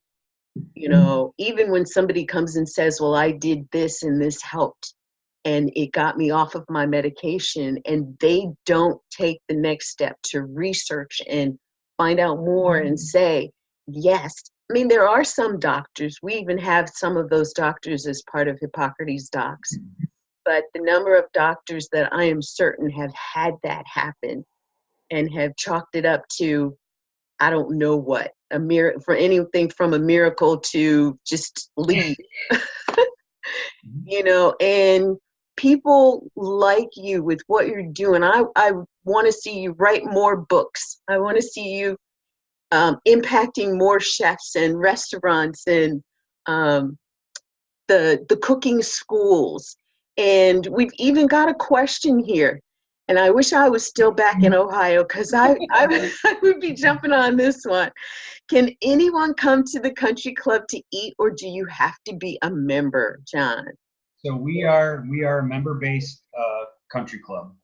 even when somebody comes and says, well, I did this and this helped, and it got me off of my medication, and they don't take the next step to research and find out more and say, yes. I mean, there are some doctors, we even have some of those doctors as part of Hippocrates docs, but the number of doctors that I am certain have had that happen and have chalked it up to, I don't know what, for anything from a miracle to just leave, and people like you with what you're doing. I want to see you write more books. I want to see you impacting more chefs and restaurants and the cooking schools. And we've even got a question here. And I wish I was still back in Ohio, because I would be jumping on this one. Can anyone come to the country club to eat, or do you have to be a member, Jon? So we are a member-based country club.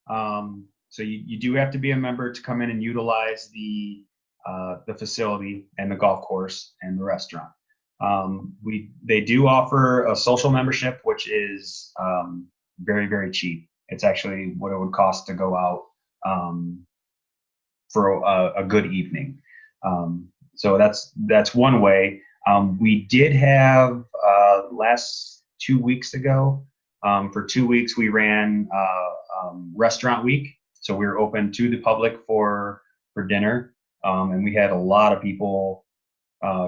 So you do have to be a member to come in and utilize the facility and the golf course and the restaurant. They do offer a social membership, which is very, very cheap. It's actually what it would cost to go out for a good evening. So that's one way. We did have last 2 weeks ago, for 2 weeks we ran restaurant week. So we were open to the public for dinner, and we had a lot of people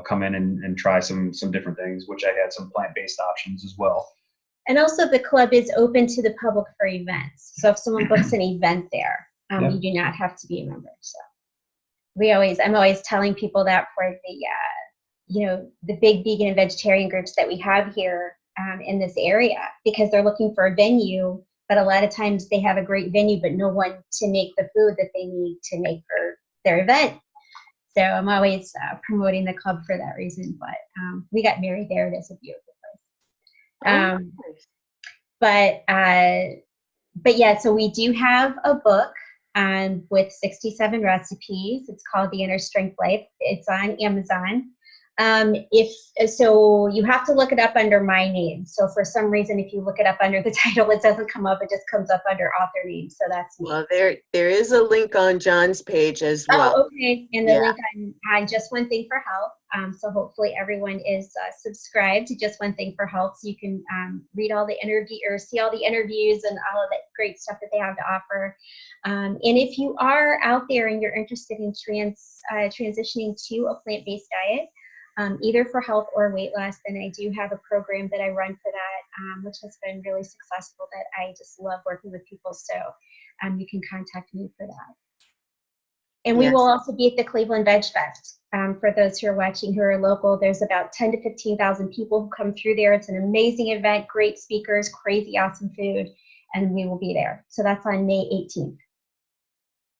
come in and try some different things, which I had some plant-based options as well. And also the club is open to the public for events. So if someone books an event there, you do not have to be a member. So I'm always telling people that for the big vegan and vegetarian groups that we have here in this area, because they're looking for a venue, but a lot of times they have a great venue, but no one to make the food that they need to make for their event. So I'm always promoting the club for that reason. But we got married there. It is a beautiful place. But yeah, so we do have a book with 67 recipes. It's called The Inner Strength Life. It's on Amazon. So you have to look it up under my name. So for some reason, if you look it up under the title, it doesn't come up. It just comes up under author name. So that's me. Well, there is a link on Jon's page as well. Oh, okay. And the link on Just One Thing for Health. So hopefully everyone is subscribed to Just One Thing for Health, so you can read all the see all the interviews and all of that great stuff that they have to offer. And if you are out there and you're interested in transitioning to a plant-based diet, either for health or weight loss, then I do have a program that I run for that, which has been really successful, that I just love working with people. So you can contact me for that. And we will also be at the Cleveland Veg Fest. For those who are watching who are local, there's about 10 to 15,000 people who come through there. It's an amazing event, great speakers, crazy awesome food, and we will be there. So that's on May 18th.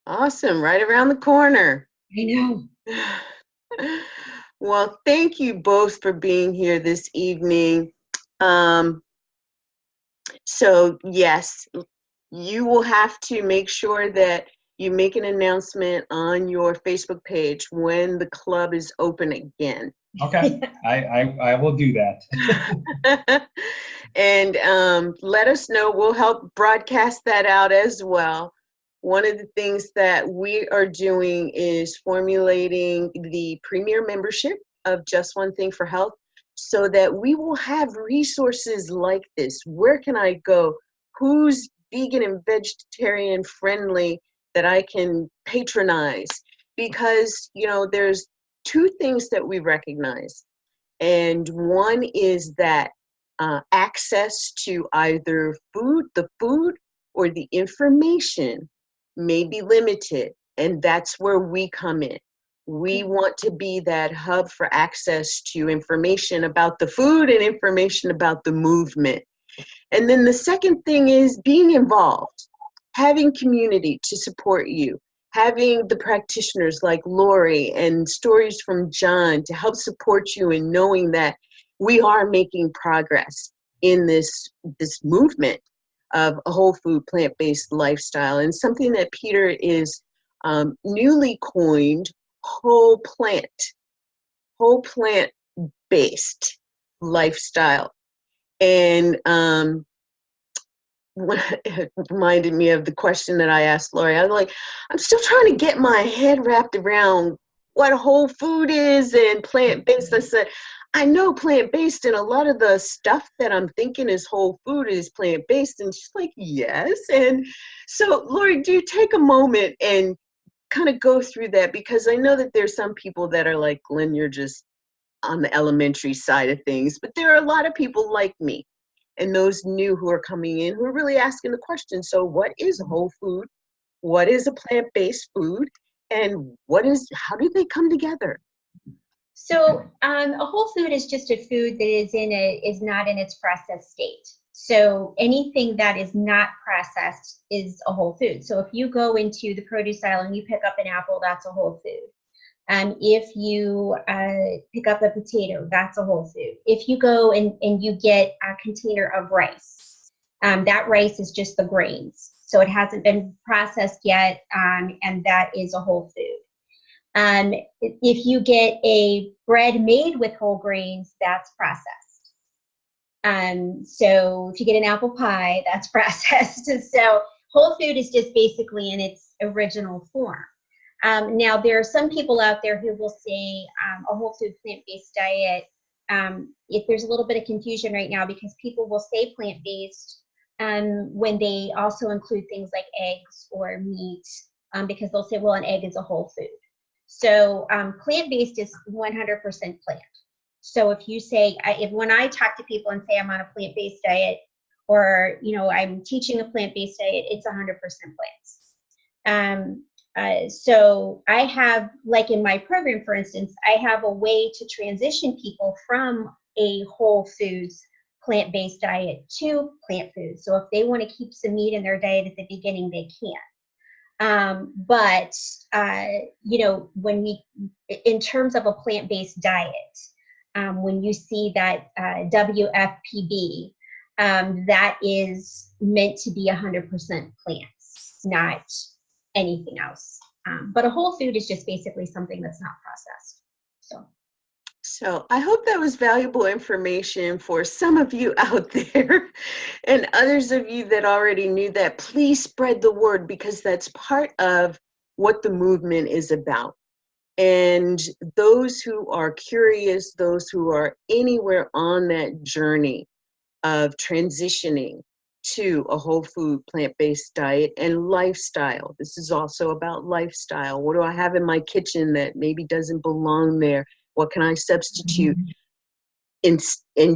Awesome, right around the corner. I know. Well, thank you both for being here this evening. So yes, you will have to make sure that you make an announcement on your Facebook page when the club is open again. Okay, I will do that. And let us know. We'll help broadcast that out as well. One of the things that we are doing is formulating the premier membership of Just One Thing for Health, so that we will have resources like this. Where can I go? Who's vegan and vegetarian friendly that I can patronize? Because, there's two things that we recognize. And one is that access to either the food or the information may be limited, and that's where we come in. We want to be that hub for access to information about the food and information about the movement. And then the second thing is being involved, having community to support you, having the practitioners like Lori and stories from Jon to help support you in knowing that we are making progress in this movement of a whole food, plant-based lifestyle, and something that Peter is newly coined whole plant-based lifestyle. And it reminded me of the question that I asked Lori. I was like, I'm still trying to get my head wrapped around what whole food is and plant-based. I said, I know plant-based, and a lot of the stuff that I'm thinking is whole food is plant-based. And she's like, yes. And so, Lori, do you take a moment and kind of go through that? Because I know that there's some people that are like, Glenn, you're just on the elementary side of things. But there are a lot of people like me and those new who are coming in who are really asking the question. So what is a whole food? What is a plant-based food? And how do they come together? So a whole food is just a food that is not in its processed state. So anything that is not processed is a whole food. So if you go into the produce aisle and you pick up an apple, that's a whole food. If you pick up a potato, that's a whole food. If you go and you get a container of rice, that rice is just the grains. So it hasn't been processed yet, and that is a whole food. If you get a bread made with whole grains, that's processed. So if you get an apple pie, that's processed. So whole food is just basically in its original form. Now, there are some people out there who will say a whole food plant-based diet. If there's a little bit of confusion right now, because people will say plant-based when they also include things like eggs or meat, because they'll say, well, an egg is a whole food. So plant-based is 100% plant. So if you say, when I talk to people and say I'm on a plant-based diet, or I'm teaching a plant-based diet, it's 100% plants. So I have, like in my program, for instance, I have a way to transition people from a whole foods plant-based diet to plant foods. So if they want to keep some meat in their diet at the beginning, they can. But in terms of a plant-based diet, when you see that WFPB, that is meant to be 100% plants, not anything else. But a whole food is just basically something that's not processed. So I hope that was valuable information for some of you out there, and others of you that already knew that. Please spread the word, because that's part of what the movement is about. And those who are curious, those who are anywhere on that journey of transitioning to a whole food plant-based diet and lifestyle. This is also about lifestyle. What do I have in my kitchen that maybe doesn't belong there? What can I substitute and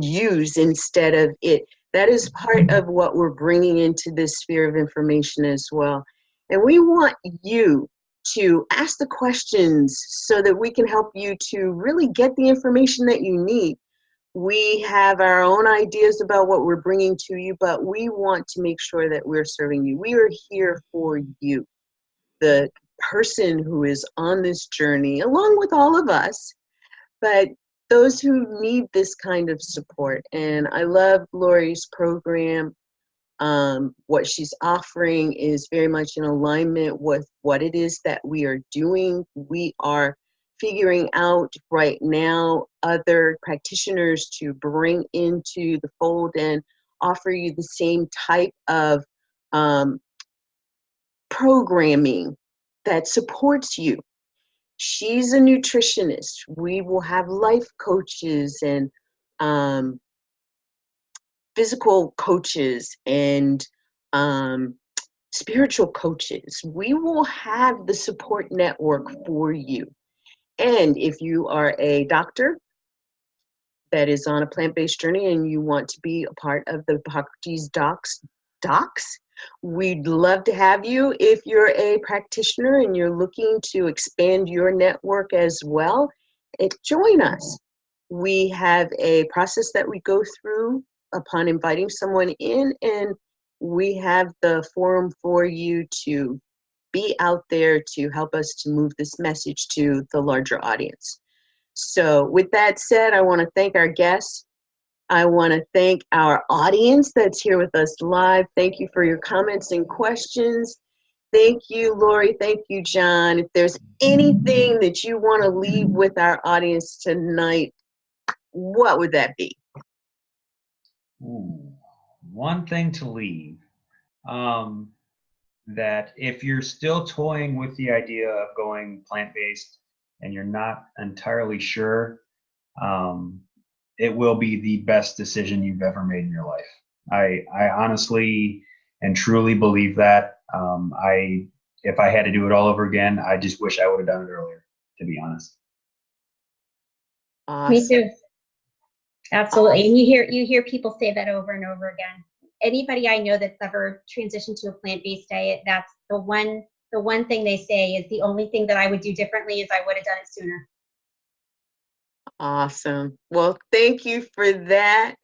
use instead of it? That is part of what we're bringing into this sphere of information as well. And we want you to ask the questions so that we can help you to really get the information that you need. We have our own ideas about what we're bringing to you, but we want to make sure that we're serving you. We are here for you, the person who is on this journey, along with all of us, but those who need this kind of support. And I love Lori's program. What she's offering is very much in alignment with what it is that we are doing. We are figuring out right now other practitioners to bring into the fold and offer you the same type of programming that supports you. She's a nutritionist. We will have life coaches and physical coaches and spiritual coaches. We will have the support network for you. And if you are a doctor that is on a plant-based journey and you want to be a part of the Hippocrates docs, we'd love to have you. If you're a practitioner and you're looking to expand your network as well, join us. We have a process that we go through upon inviting someone in, and we have the forum for you to be out there to help us to move this message to the larger audience. So with that said, I want to thank our guests. I want to thank our audience that's here with us live. Thank you for your comments and questions. Thank you, Lori. Thank you, John. If there's anything that you want to leave with our audience tonight, what would that be? One thing to leave, that if you're still toying with the idea of going plant-based and you're not entirely sure, it will be the best decision you've ever made in your life. I honestly and truly believe that. If I had to do it all over again, I just wish I would have done it earlier, to be honest. Awesome. Me too. Absolutely. And you hear people say that over and over again. Anybody I know that's ever transitioned to a plant-based diet, that's the one thing they say is the only thing that I would do differently is I would have done it sooner. Awesome. Well, thank you for that.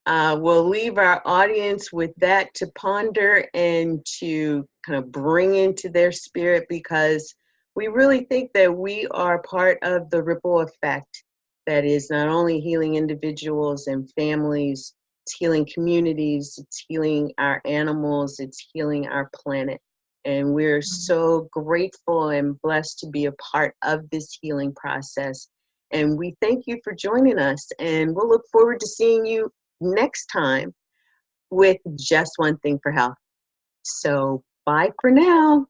We'll leave our audience with that to ponder and to kind of bring into their spirit, because we really think that we are part of the ripple effect that is not only healing individuals and families, it's healing communities, it's healing our animals, it's healing our planet. And we're so grateful and blessed to be a part of this healing process. And we thank you for joining us, and we'll look forward to seeing you next time with Just One Thing for Health. So bye for now.